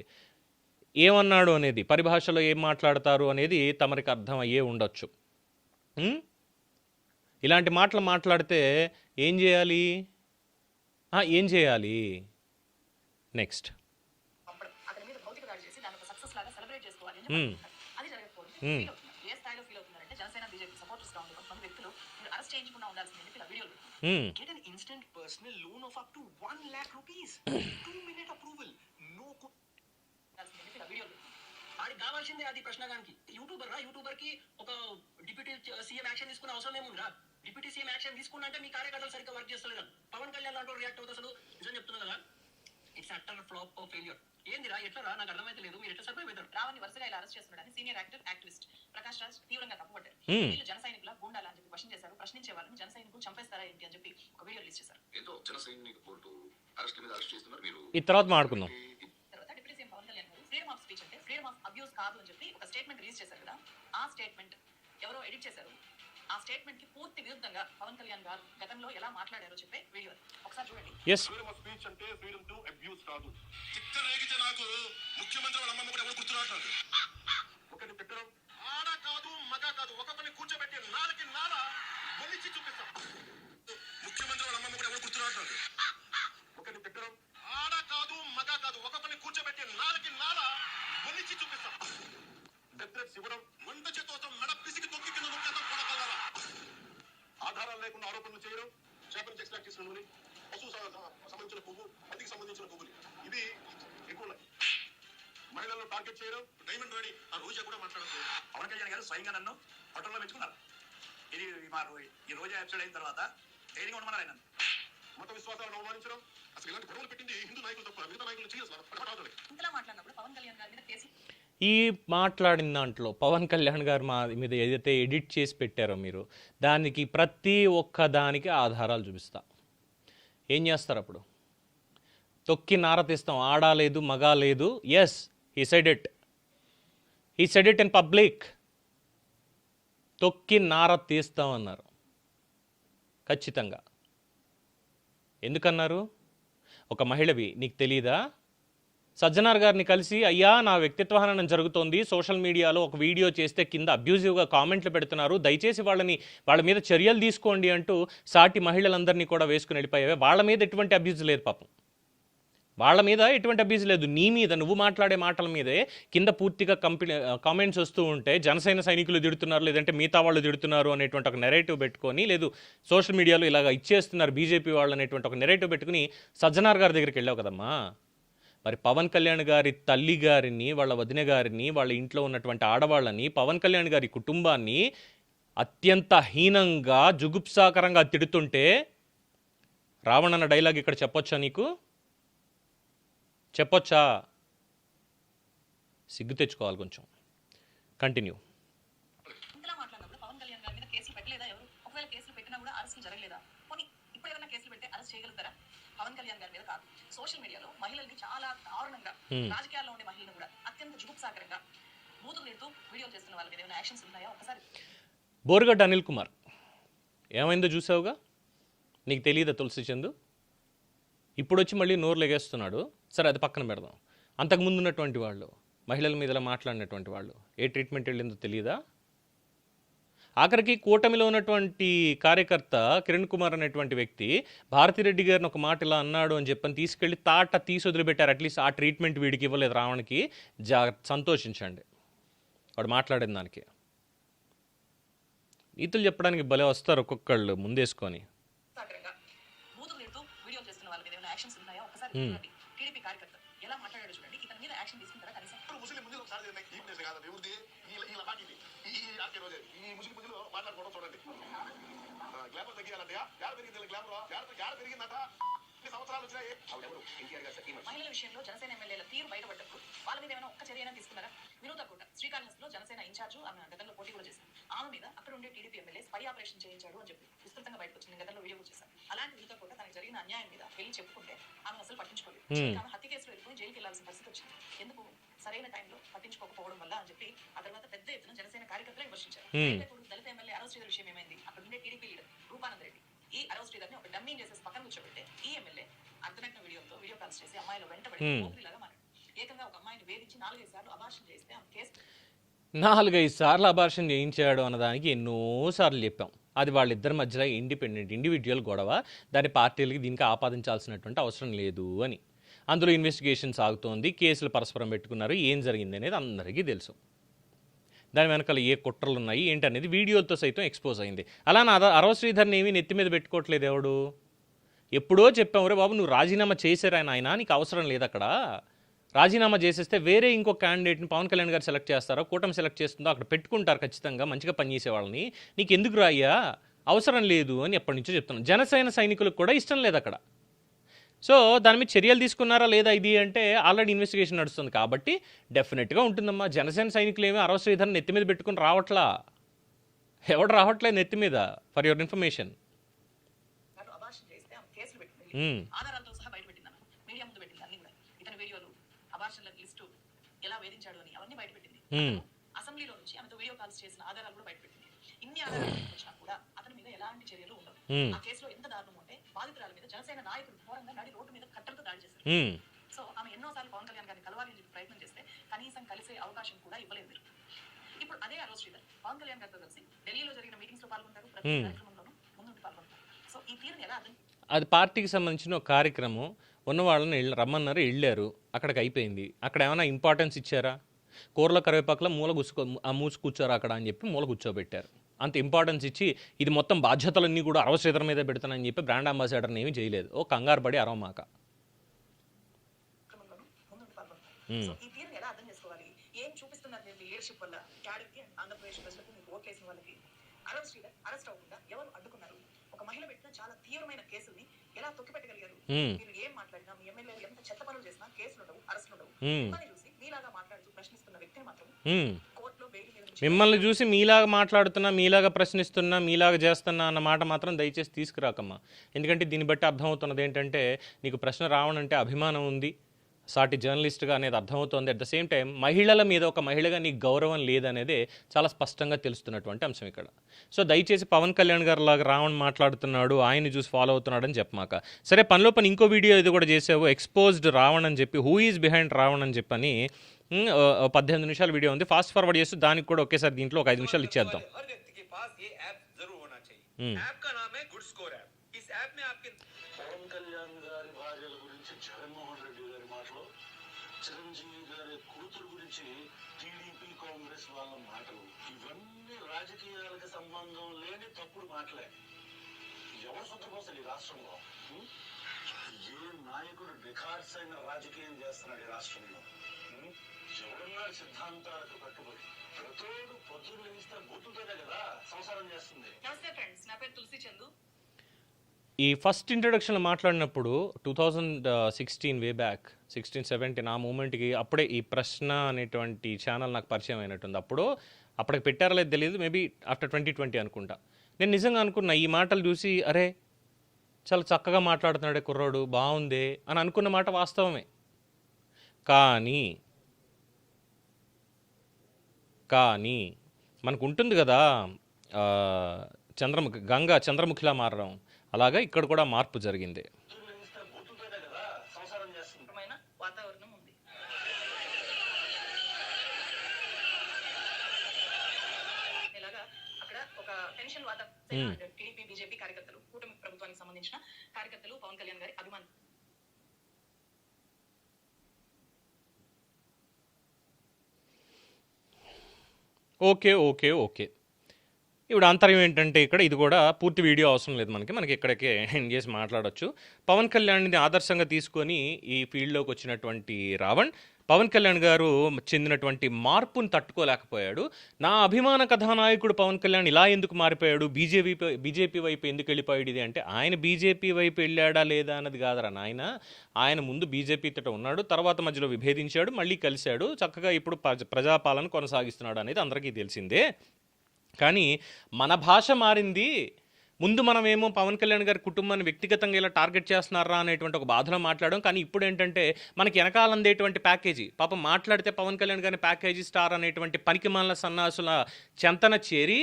ఏమన్నాడు అనేది, పరిభాషలో ఏం మాట్లాడతారు అనేది తమరికి అర్థమయ్యే ఉండొచ్చు. ఇలాంటి మాటలు మాట్లాడితే ఏం చేయాలి? నెక్స్ట్ అతని మీద భౌతిక దాడి చేసి దాని ఒక సక్సెస్ లాగా సెలబ్రేట్ చేసుకోవాలి అని చెప్పి అది జరగకపోతే ఏ స్థాయిలో ఫీల్ అవుతున్నారంటే జనసేన బీజేపీ సపోర్టర్స్ గా ఉండే కొంతమంది వ్యక్తులు మీరు అరెస్ట్ చేయించకుండా ఉండాల్సింది చెప్పి వీడియోలు Get an instant personal loan of up to 1 lakh rupees. 2-minute approval. No వీడియోలు వాడికి కావాల్సిందే అది ప్రశ్నగానికి. యూట్యూబర్ కి ఒక డిప్యూటీ సీఎం యాక్షన్ తీసుకునే అవసరం ఏముందిరా? డిప్యూటీ సీఎం యాక్షన్ తీసుకున్నా అంటే మీ కార్యకర్తలు సరిగ్గా వర్క్ చేస్తలేదు. పవన్ కళ్యాణ్ లాంటి రియాక్ట్ అవుతుంది. అసలు నిజం చెప్తున్నా కదా, it's utter flop of failure. ఏందిరా ఎట్లా నాకు అర్థమైతే లేదు. మీరు ఎట్లా సర్వైవ్ అవుతారు? రావణ్ని వరుసగా ఇలా అరెస్ట్ చేస్తున్నాడని సీనియర్ యాక్టివిస్ట్ ప్రకాష్ రాజ్ తీవ్రంగా తప్పుపట్టారు. వీళ్ళు జన సైనికుల గుండాలా అని చెప్పి క్వశ్చన్ చేశారు. ప్రశ్నించే వాళ్ళని జన సైనికులు చంపేస్తారా ఏంటి అని చెప్పి ఒక వీడియో రిలీజ్ చేశారు. ఏదో జన సైనికులు అరెస్ట్ మీద అరెస్ట్ చేస్తున్నారు. మీరు ఈ తర్వాత మాట్లాడుకుందాం. తర్వాత డిప్యూటీ సీఎం పవన్ కళ్యాణ్ గారు ఫ్రీడమ్ ఆఫ్ స్పీచ్ అంటే ఫ్రీడమ్ ఆఫ్ అబ్యూస్ కాదు అని చెప్పి ఒక స్టేట్మెంట్ రిలీజ్ చేశారు కదా. ఆ స్టేట్మెంట్ ఎవరో ఎడిట్ చేశారు. ఆ స్టేట్మెంట్ కి పూర్తి విరుద్ధంగా పవన్ కళ్యాణ్ గారు గతంలో ఎలా మాట్లాడారో చెప్పే వీడియో ఒకసారి చూడండి. ఫ్రీడమ్ ఆఫ్ స్పీచ్ అంటే ఫ్రీడమ్ టు అబ్యూస్ కాదు. తిక్కర్ రేగితే నాకు ముఖ్యమంత్రి వాళ్ళ అమ్మమ్మ కూడా ఎవరు గుర్తురాట్లేదు. ఒకటి తిక్కరం ఆడ కాదు మగ కాదు, ఒక్కొక్కరిని కూర్చోబెట్టి నాలుగు నాల ఒలిచి చూపిస్తాం. ముఖ్యమంత్రి వాళ్ళ అమ్మమ్మ కూడా ఎవరు గుర్తురాట్లేదు. ఒకటి తిక్కరం ఆడ కాదు మగ కాదు, ఒక్కొక్కరిని కూర్చోబెట్టి నాలుగు నాల ఒలిచి చూపిస్తాం. డెత్రెట్స్ ఇవ్వడం, వంట చేతోసం మెడ పిసికి తొక్కి కింద నొక్కేస్తాం కొడకల్లారా. ఆధారాలు లేకుండా ఆరోపణలు చేయడం, చేపలు ఎక్స్ట్రాక్ట్ చేసిన నూనె, పశువు సంబంధించిన కొవ్వు, పతికి సంబంధించిన కొవ్వులు, ఇది ఎక్కువ ఉన్నాయి. మహిళలను టార్గెట్ చేయడం, డైమండ్ రాణి ఆ రోజా కూడా మాట్లాడదు. పవన్ కళ్యాణ్ గారు స్వయంగా నన్ను పట్టణంలో మెచ్చుకున్నారు. ఇది ఈ రోజా ఎపిసోడ్ అయిన తర్వాత ధైర్యంగా ఉండమన్నారు ఆయన. మత విశ్వాసాలను అవమానించడం, అసలు ఇలాంటి గొడవలు పెట్టింది హిందూ నాయకులు తప్ప మిగతా నాయకులు చేయాలి. ఇంతలా మాట్లాడినప్పుడు పవన్ కళ్యాణ్ గారి మీద కేసు ఈ మాట్లాడిన దాంట్లో పవన్ కళ్యాణ్ గారు మీద ఏదైతే ఎడిట్ చేసి పెట్టారో మీరు, దానికి ప్రతి ఒక్క దానికి ఆధారాలు చూపిస్తా. ఏం చేస్తారు అప్పుడు? తొక్కి నార తీస్తాం, ఆడాలేదు మగా లేదు. Yes, he said it in public. తొక్కి నార తీస్తామన్నారు ఖచ్చితంగా. ఎందుకన్నారు? ఒక మహిళవి, నీకు తెలీదా? సజ్జనార్ గారిని కలిసి, అయ్యా నా వ్యక్తిత్వ హననం జరుగుతోంది, సోషల్ మీడియాలో ఒక వీడియో చేస్తే కింద అబ్యూజివ్గా కామెంట్లు పెడుతున్నారు, దయచేసి వాళ్ళ మీద చర్యలు తీసుకోండి అంటూ సాటి మహిళలందరినీ కూడా వేసుకుని వెళ్ళిపోయావే. వాళ్ళ మీద ఎటువంటి అబ్యూజ్ లేదు పాపం. వాళ్ళ మీద ఎటువంటి అబ్యూజ్ లేదు. నీ మీద నువ్వు మాట్లాడే మాటల మీదే కింద పూర్తిగా కామెంట్స్ వస్తూ ఉంటే జనసేన సైనికులు తిడుతున్నారు, లేదంటే మిగతా వాళ్ళు తిడుతున్నారు అనేటువంటి ఒక నెరేటివ్ పెట్టుకొని, లేదు సోషల్ మీడియాలో ఇలాగ ఇచ్చేస్తున్నారు బీజేపీ వాళ్ళు అనేటువంటి ఒక నెరేటివ్ పెట్టుకుని సజ్జనార్ గారి దగ్గరికి వెళ్ళావు కదమ్మా. మరి పవన్ కళ్యాణ్ గారి తల్లి గారిని, వాళ్ళ వదిన గారిని, వాళ్ళ ఇంట్లో ఉన్నటువంటి ఆడవాళ్ళని, పవన్ కళ్యాణ్ గారి కుటుంబాన్ని అత్యంత హీనంగా జుగుప్సాకరంగా తిడుతుంటే రావణన్న డైలాగ్ ఇక్కడ చెప్పొచ్చా? నీకు చెప్పొచ్చా? సిగ్గు తెచ్చుకోవాలి కొంచెం. కంటిన్యూ. ఇంతలా మాట్లాడినప్పుడు పవన్ కళ్యాణ్ గారి మీద కేసులు పెట్టలేదా ఎవరు? ఒకవేళ కేసులు పెట్టినా కూడా అరెస్టులు జరగలేదా? పోనీ ఇప్పుడు ఏమైనా కేసులు పెడితే అరెస్ట్ చేయగలుగుతారా? పవన్ కళ్యాణ్ గారి మీద కాదు, సోషల్ మీడియాలో మహిళల్ని చాలా దారుణంగా, రాజకీయాల్లో ఉండే మహిళలను కూడా అత్యంత జుగుప్సాకరంగా బూతులు తిడుతూ వీడియోలు చేస్తున్న వాళ్ళకి ఏమైనా యాక్షన్స్ ఉన్నాయా? ఒకసారి బోరుగడ్డ అనిల్ కుమార్ ఏమైందో చూసావుగా? నీకు తెలియదా తులసి చందు? ఇప్పుడు వచ్చి మళ్ళీ నోరు లెగేస్తున్నాడు. సరే, అది పక్కన పెడదాం. అంతకుముందు ఉన్నటువంటి వాళ్ళు, మహిళల మీద మాట్లాడినటువంటి వాళ్ళు ఏ ట్రీట్మెంట్ వెళ్ళిందో తెలియదా? ఆఖరికి కూటమిలో ఉన్నటువంటి కార్యకర్త కిరణ్ కుమార్ అనేటువంటి వ్యక్తి భారతిరెడ్డి గారిని ఒక మాట ఇలా అన్నాడు అని చెప్పని తీసుకెళ్ళి తీసి వదిలిపెట్టారు. అట్లీస్ట్ ఆ ట్రీట్మెంట్ వీడికి ఇవ్వలేదు రావణ్కి. సంతోషించండి వాడు మాట్లాడిన దానికి. నీతులు చెప్పడానికి భలే వస్తారు ఒక్కొక్కళ్ళు ముందేసుకొని. సాగరంగా బూతులు తిడుతూ వీడియోలు చేస్తున్న వాళ్ళ మీద ఏమైనా యాక్షన్స్ ఉన్నాయా ఒకసారి హ్మ్. చూడండి. టీడీపీ కార్యకర్త ఎలా మాట్లాడాడు చూడండి. ఇతని మీద యాక్షన్ తీసుకుంటారా కనీసం? ఇప్పుడు ముస్లిం ముందు ఒకసారి ఈ ప్లేస్ కాదండి ఎవరిది ఈ లపాకిది ఈ ఆర్కే రోజే ఈ ముస్లిం ముందులో మాట్లాడుకోవడం చూడండి. గ్లామర్ తగ్గియాలంటే యాడ పెరిగింది గ్లామర్ యాడ పెరిగిందట ఇన్ని సంవత్సరాలు వచ్చినాయి. ఆవిడెవరు ఎన్టీఆర్ గారు సతీమణి. మహిళల విషయంలో జనసేన ఎమ్మెల్యేల తీరు బయటపడ్డప్పుడు వాళ్ళ మీద ఏమైనా ఒక్క చర్య తీసుకున్నారా? వినోద కోట శ్రీకాళహస్తిలో జనసేన ఇన్ఛార్జ్ ఆమె గతంలో పోటీ కూడా చేశారు. ఆమె మీద అక్కడ ఉండే టీడీపీ ఎమ్మెల్యే స్పై ఆపరేషన్ చేయించాడు అని చెప్పి విస్తృతంగా బయటకు వచ్చింది. గతంలో వీడియో కూడా చేశారు. అలాంటి వినోద కోట తనకు జరిగిన అన్యాయం మీద వెళ్ళి చెప్పుకుంటే ఆమె అసలు పట్టించుకోలేదు. ఆమె హత్య కేసులో వెళ్ళిపోయి జైలుకి వెళ్లాల్సిన పరిస్థితి వచ్చింది. ఎందుకు? సరైన టైంలో పట్టించుకోకపోవడం వల్ల అని చెప్పి ఆ తర్వాత పెద్ద ఎత్తున జనసేన కార్యకర్తలు విమర్శించారు. దళిత ఎమ్మెల్యే అరెస్ట్ చేసిన విషయం ఏమైంది? అక్కడ ఉండే టీడీపీ లీడర్ రూపానంద రెడ్డి ఈ అరెస్ట్ లీడర్ని ఒక డమ్మీ చేసేసి పక్కన కూర్చోబెట్టే ఈ ఎమ్మెల్యే అర్ధనగ్న వీడియోతో వీడియో కాల్స్ చేసి అమ్మాయిలు వెంటబడి పోకిరిలాగా మారాడు. ఏకంగా ఒక అమ్మాయిని వేధించి 4-5 సార్లు అబార్షన్ చేస్తే ఆమె కేసు 4-5 సార్లు అబార్షన్ చేయించాడు అన్నదానికి ఎన్నోసార్లు చెప్పాం. అది వాళ్ళిద్దరి మధ్యలో ఇండివిజువల్ గొడవ. దాని పార్టీలకి దీనికి ఆపాదించాల్సినటువంటి అవసరం లేదు అని. అందులో ఇన్వెస్టిగేషన్ సాగుతోంది. కేసులు పరస్పరం పెట్టుకున్నారు. ఏం జరిగింది అనేది అందరికీ తెలుసు. దాని వెనకాల ఏ కుట్రలు ఉన్నాయి ఏంటి అనేది వీడియోలతో సైతం ఎక్స్పోజ్ అయింది. అలా అరవ శ్రీధర్ని ఏమీ నెత్తి మీద పెట్టుకోవట్లేదు ఎవడు. ఎప్పుడో చెప్పాం, రే బాబు నువ్వు రాజీనామా చేశారా నాయన, నీకు అవసరం లేదు అక్కడ. రాజీనామా చేసేస్తే వేరే ఇంకో క్యాండిడేట్ని పవన్ కళ్యాణ్ గారు సెలెక్ట్ చేస్తారో కూటమి సెలెక్ట్ చేస్తుందో అక్కడ పెట్టుకుంటారు ఖచ్చితంగా మంచిగా పనిచేసే వాళ్ళని. నీకు ఎందుకు రాయ్యా, అవసరం లేదు అని ఎప్పటి నుంచో చెప్తున్నాను. జనసేన సైనికులకు కూడా ఇష్టం లేదు అక్కడ. సో దాని మీద చర్యలు తీసుకున్నారా లేదా ఇది అంటే ఆల్రెడీ ఇన్వెస్టిగేషన్ నడుస్తుంది కాబట్టి డెఫినెట్గా ఉంటుందమ్మా. జనసేన సైనికులు ఏమీ అరవ శ్రీధర్ని నెత్తి మీద పెట్టుకుని రావట్లా. ఎవడు రావట్లేదు నెత్తి మీద, ఫర్ యువర్ ఇన్ఫర్మేషన్. అబార్షన్ చేస్తే ఆమె కేసులు పెట్టింది. ఆధారాలతో సహా బయటపెట్టింది. మీడియా ముందు పెట్టింది అన్ని కూడా. ఇతని వీడియోలు అబార్షన్ల లిస్టు ఎలా వేధించాడు అని అవన్నీ బయటపెట్టింది. అసెంబ్లీలో నుంచి ఆమెతో వీడియో కాల్స్ చేసిన ఆధారాలు కూడా బయటపెట్టింది. ఇన్ని ఆధారాలు వచ్చినా కూడా అతని మీద ఎలాంటి చర్యలు ఉండవు. ఆ కేసులో ఎంత దారుణం అంటే బాధితురాల మీద జనసేన నాయకులు ఘోరంగా నడి రోడ్డు మీద కట్టలతో దాడి చేశారు. సో ఆమె ఎన్నోసార్లు పవన్ కళ్యాణ్ గారిని కలవాలి అని చెప్పి ప్రయత్నం చేస్తే కనీసం కలిసే అవకాశం కూడా ఇవ్వలేదు మీరు. ఇప్పుడు అదే అరవ శ్రీధర్ పవన్ కళ్యాణ్ గారితో కలిసి ఢిల్లీలో జరిగిన మీటింగ్స్ లో పాల్గొంటారు. ప్రతి కార్యక్రమంలోనూ ముందుండి పాల్గొంటారు. సో ఈ తీరుని ఎలా అర్థం? అది పార్టీకి సంబంధించిన ఒక కార్యక్రమం. ఉన్న వాళ్ళని రమ్మన్నారు, వెళ్ళారు, అక్కడికి అయిపోయింది. అక్కడ ఏమైనా ఇంపార్టెన్స్ ఇచ్చారా? కూరల కరివేపాకులో మూసి కూర్చోరా అక్కడ అని చెప్పి మూల కూర్చోబెట్టారు. అంత ఇంపార్టెన్స్ ఇచ్చి ఇది మొత్తం బాధ్యతలన్నీ కూడా అరవ శ్రీధర్ మీద పెడతానని చెప్పి బ్రాండ్ అంబాసిడర్ని ఏమీ చేయలేదు. ఓ కంగారు పడి అరవమాక. సో ఈ తీరుని ఎలా అర్థం చేసుకోవాలి? ఏం చూపిస్తున్నారు మీరు లీడర్షిప్ వల్ల క్యాడర్కి ఆంధ్రప్రదేశ్ ప్రజలకు మీకు ఓట్లేసిన వాళ్ళకి? అరవ శ్రీధర్ అరెస్ట్ అవ్వకుండా ఎవరు అడ్డుకున్నారు? ఒక మహిళ పెట్టిన చాలా తీవ్రమైన కేసుల్ని ఎలా తొక్కిపెట్టగలిగారు? మీరు ఏం మాట్లాడినా మీ ఎమ్మెల్యేలు ఎంత చెత్త పనులు చేసినా కేసులు ఉండవు, అరెస్టులు ఉండవు. మిమ్మల్ని చూసి మీలాగా మాట్లాడుతూ ప్రశ్నిస్తున్న వ్యక్తిని మాత్రం కోర్టులో బెయిల్ మీద మిమ్మల్ని చూసి మీలాగా మాట్లాడుతున్నా, మీలాగా ప్రశ్నిస్తున్నా, మీలాగా చేస్తున్నా అన్న మాట మాత్రం దయచేసి తీసుకురాకమ్మా. ఎందుకంటే దీన్ని బట్టి అర్థమవుతున్నది ఏంటంటే నీకు ప్రశ్న రావడంటే అభిమానం ఉంది, సాటి జర్నలిస్ట్గా అనేది అర్థమవుతుంది. అట్ ద సేమ్ టైం మహిళల మీద ఒక మహిళగా నీకు గౌరవం లేదనేదే చాలా స్పష్టంగా తెలుస్తున్నటువంటి అంశం ఇక్కడ. సో దయచేసి పవన్ కళ్యాణ్ గారు లాగా రావణ్ మాట్లాడుతున్నాడు, ఆయన్ని చూసి ఫాలో అవుతున్నాడు అని చెప్పమాక. సరే పనిలో పని ఇంకో వీడియో ఇది కూడా చేసావు, ఎక్స్పోజ్డ్ రావణ్ అని చెప్పి, హూ ఈజ్ బిహైండ్ రావణ్ అని చెప్పని 18 నిమిషాల వీడియో ఉంది. ఫాస్ట్ ఫార్వర్డ్ చేస్తూ దానికి కూడా ఒకేసారి దీంట్లో ఒక 5 నిమిషాలు ఇచ్చేద్దాం. పవన్ కళ్యాణ్ గారి భార్యల గురించి జగన్మోహన్ రెడ్డి గారి మాటలు, చిరంజీవి గారి కూతురు గురించి టీడీపీ కాంగ్రెస్ వాళ్ళ మాటలు, ఇవన్నీ రాజకీయాలకు సంబంధం లేని తప్పుడు మాటలే. ఎవరు శుద్ధపోసారు ఈ రాష్ట్రంలో? ఏ నాయకుడు నిఖార్సైన రాజకీయం చేస్తున్నాడు ఈ రాష్ట్రంలో? ఎవరున్నారు సిద్ధాంతాలకు కట్టుబడి? ప్రతోడు పొద్దున్న లేస్తే బుద్ధుతోనే కదా సంసారం చేస్తుంది. నమస్తే ఫ్రెండ్స్, నా పేరు తులసి చందు. ఈ ఫస్ట్ ఇంట్రడక్షన్లో మాట్లాడినప్పుడు 2016 వే బ్యాక్ 16-17 ఆ మూమెంట్కి అప్పుడే ఈ ప్రశ్న అనేటువంటి ఛానల్ నాకు పరిచయం అయినట్టుంది. అప్పటికి పెట్టారో లేదు తెలియదు, మేబీ ఆఫ్టర్ 2020 అనుకుంటా. నేను నిజంగా అనుకున్నా ఈ మాటలు చూసి, అరే చాలా చక్కగా మాట్లాడుతున్నాడే కుర్రోడు, బాగుందే అని అనుకున్న మాట వాస్తవమే. కానీ మనకు ఉంటుంది కదా చంద్రముఖిలా మారడం, అలాగా ఇక్కడ కూడా మార్పు జరిగింది. వాతావరణం ఉంది. ఇలాగా అక్కడ ఒక టెన్షన్ వాతావరణం. టీడీపీ బీజేపీ కార్యకర్తలు, కూటమి ప్రభుత్వానికి సంబంధించిన కార్యకర్తలు, పవన్ కళ్యాణ్ గారి అభిమానులు. ఓకే ఇప్పుడు అంతర్యం ఏంటంటే ఇక్కడ ఇది కూడా పూర్తి వీడియో అవసరం లేదు మనకి ఇక్కడికే ఎండ్ చేసి మాట్లాడొచ్చు. పవన్ కళ్యాణ్ని ఆదర్శంగా తీసుకొని ఈ ఫీల్డ్లోకి వచ్చినటువంటి రావణ్ పవన్ కళ్యాణ్ గారు చెందినటువంటి మార్పును తట్టుకోలేకపోయాడు. నా అభిమాన కథానాయకుడు పవన్ కళ్యాణ్ ఇలా ఎందుకు మారిపోయాడు, బీజేపీ వైపు ఎందుకు వెళ్ళిపోయాడు ఇది అంటే, ఆయన బీజేపీ వైపు వెళ్ళాడా లేదా అన్నది కాదరా నాయన. ఆయన ముందు బీజేపీతో ఉన్నాడు, తర్వాత మధ్యలో విభేదించాడు, మళ్ళీ కలిశాడు, చక్కగా ఇప్పుడు ప్రజాపాలన కొనసాగిస్తున్నాడు అనేది అందరికీ తెలిసిందే. కానీ మన భాష మారింది. ముందు మనమేమో పవన్ కళ్యాణ్ గారి కుటుంబాన్ని వ్యక్తిగతంగా ఇలా టార్గెట్ చేస్తున్నారా అనేటువంటి ఒక బాధలో మాట్లాడడం. కానీ ఇప్పుడు ఏంటంటే మనకి వెనకాల అందేటువంటి ప్యాకేజీ, పాపం మాట్లాడితే పవన్ కళ్యాణ్ గారిని ప్యాకేజీ స్టార్ అనేటువంటి పనికిమాలిన సన్నాసుల చెంతన చేరి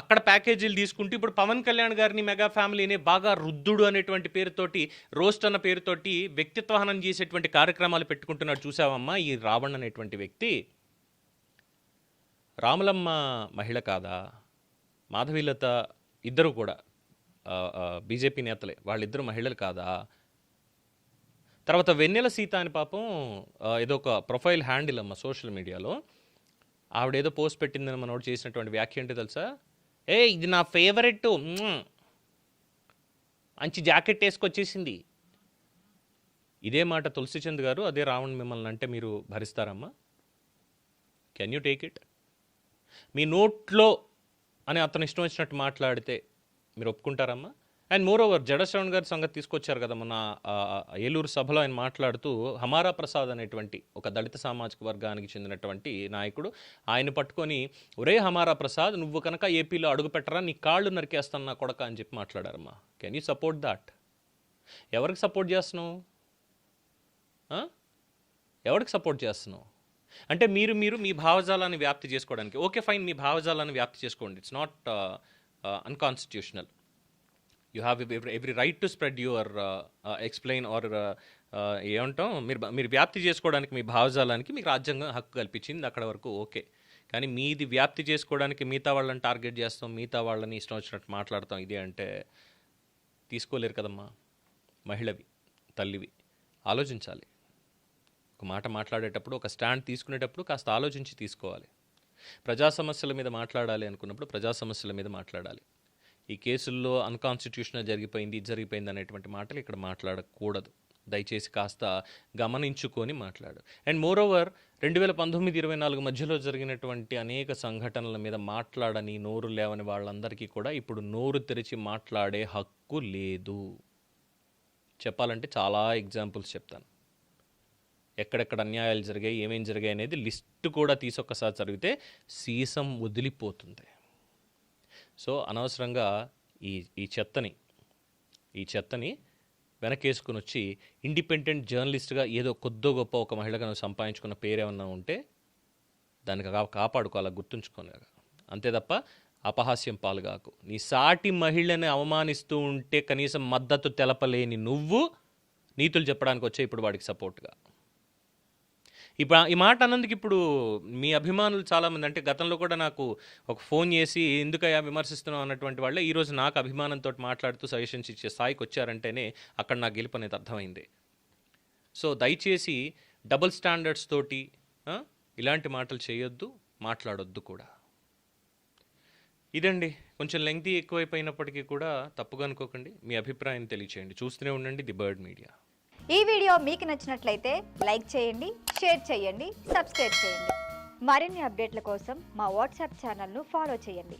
అక్కడ ప్యాకేజీలు తీసుకుంటూ ఇప్పుడు పవన్ కళ్యాణ్ గారిని మెగా ఫ్యామిలీని బాగా రుద్దుడు అనేటువంటి పేరుతోటి, రోస్ట్ అన్న పేరుతోటి వ్యక్తిత్వహనం చేసేటువంటి కార్యక్రమాలు పెట్టుకుంటున్నాడు. చూసావమ్మా ఈ రావణ్ అనేటువంటి వ్యక్తి. రాములమ్మ మహిళ కాదా, మాధవీలత ఇద్దరు కూడా బీజేపీ నేతలే, వాళ్ళిద్దరు మహిళలు కాదా? తర్వాత వెన్నెల సీత అని పాపం ఏదో ఒక ప్రొఫైల్ హ్యాండిల్ అమ్మ సోషల్ మీడియాలో, ఆవిడేదో పోస్ట్ పెట్టిందని మనోడు చేసినటువంటి వ్యాఖ్య ఏంటి తెలుసా? ఇది నా ఫేవరెట్, మంచి జాకెట్ వేసుకొచ్చేసింది. ఇదే మాట తులసిచంద్ గారు అదే రావణ్ మిమ్మల్ని అంటే మీరు భరిస్తారమ్మా? Can you take it? మీ నోట్లో అని అతను ఇష్టం వచ్చినట్టు మాట్లాడితే మీరు ఒప్పుకుంటారమ్మా? అండ్ మోర్ ఓవర్ జడశ్రవణ్ గారి సంగతి తీసుకొచ్చారు కదా మొన్న ఏలూరు సభలో ఆయన మాట్లాడుతూ, హమారా ప్రసాద్ అనేటువంటి ఒక దళిత సామాజిక వర్గానికి చెందినటువంటి నాయకుడు, ఆయన పట్టుకొని ఒరే హమారా ప్రసాద్ నువ్వు కనుక ఏపీలో అడుగు పెట్టరా నీ కాళ్ళు నరికేస్తాను నా కొడక అని చెప్పి మాట్లాడారమ్మా. Can you support that? ఎవరికి సపోర్ట్ చేస్తున్నావు? ఎవరికి సపోర్ట్ చేస్తున్నావు? అంటే మీరు మీ భావజాలాన్ని వ్యాప్తి చేసుకోవడానికి, ఓకే ఫైన్, మీ భావజాలాన్ని వ్యాప్తి చేసుకోండి, it's not unconstitutional. You have every right to spread your explain or ఏమంటాం, మీరు వ్యాప్తి చేసుకోవడానికి మీ భావజాలానికి మీకు రాజ్యాంగం హక్కు కల్పించింది, అక్కడ వరకు ఓకే. కానీ మీది వ్యాప్తి చేసుకోవడానికి మిగతా వాళ్ళని టార్గెట్ చేస్తాం, మిగతా వాళ్ళని ఇష్టం వచ్చినట్టు మాట్లాడతాం, ఇది అంటే తీసుకోలేరు కదమ్మా. మహిళవి, తల్లివి, ఆలోచించాలి. ఒక మాట మాట్లాడేటప్పుడు, ఒక స్టాండ్ తీసుకునేటప్పుడు కాస్త ఆలోచించి తీసుకోవాలి. ప్రజా సమస్యల మీద మాట్లాడాలి అనుకున్నప్పుడు ప్రజా సమస్యల మీద మాట్లాడాలి. ఈ కేసుల్లో అన్కాన్స్టిట్యూషనల్ జరిగిపోయింది అనేటువంటి మాటలు ఇక్కడ మాట్లాడకూడదు. దయచేసి కాస్త గమనించుకొని మాట్లాడు. అండ్ మోర్ ఓవర్ 2019-24 మధ్యలో జరిగినటువంటి అనేక సంఘటనల మీద మాట్లాడని, నోరు లేవని వాళ్ళందరికీ కూడా ఇప్పుడు నోరు తెరిచి మాట్లాడే హక్కు లేదు. చెప్పాలంటే చాలా ఎగ్జాంపుల్స్ చెప్తాను. ఎక్కడెక్కడ అన్యాయాలు జరిగాయి, ఏమేం జరిగాయి అనేది లిస్టు కూడా ఒక్కసారి చదివితే సీసం వదిలిపోతుంది. సో అనవసరంగా ఈ చెత్తని వెనకేసుకుని వచ్చి ఇండిపెండెంట్ జర్నలిస్ట్గా ఏదో కొద్దో గొప్ప ఒక మహిళగా నువ్వు సంపాదించుకున్న పేరేమన్నా ఉంటే దానికి కాపాడుకోవాలా, గుర్తుంచుకోలేగా. అంతే తప్ప అపహాస్యం పాలుగాకు. నీ సాటి మహిళని అవమానిస్తూ ఉంటే కనీసం మద్దతు తెలపలేని నువ్వు నీతులు చెప్పడానికి వచ్చే ఇప్పుడు వాడికి సపోర్ట్గా. ఇప్పుడు ఈ మాట అన్నందుకు ఇప్పుడు మీ అభిమానులు చాలామంది, అంటే గతంలో కూడా నాకు ఒక ఫోన్ చేసి ఎందుకయ్యా విమర్శిస్తున్నావు అన్నటువంటి వాళ్ళే ఈరోజు నాకు అభిమానంతో మాట్లాడుతూ సజెషన్స్ ఇచ్చే స్థాయికి వచ్చారంటేనే అక్కడ నాకు గెలుపు అనేది అర్థమైంది. సో దయచేసి డబుల్ స్టాండర్డ్స్ తోటి ఇలాంటి మాటలు చేయొద్దు, మాట్లాడొద్దు కూడా. ఇదండి, కొంచెం లెంగ్తీ ఎక్కువైపోయినప్పటికీ కూడా తప్పుగా అనుకోకండి. మీ అభిప్రాయాన్ని తెలియచేయండి. చూస్తూనే ఉండండి ది బర్డ్ మీడియా. ఈ వీడియో మీకు నచ్చినట్లయితే లైక్ చేయండి, షేర్ చేయండి, సబ్స్క్రైబ్ చేయండి. మరిన్ని అప్డేట్ల కోసం మా వాట్సాప్ ఛానల్ను ఫాలో చేయండి.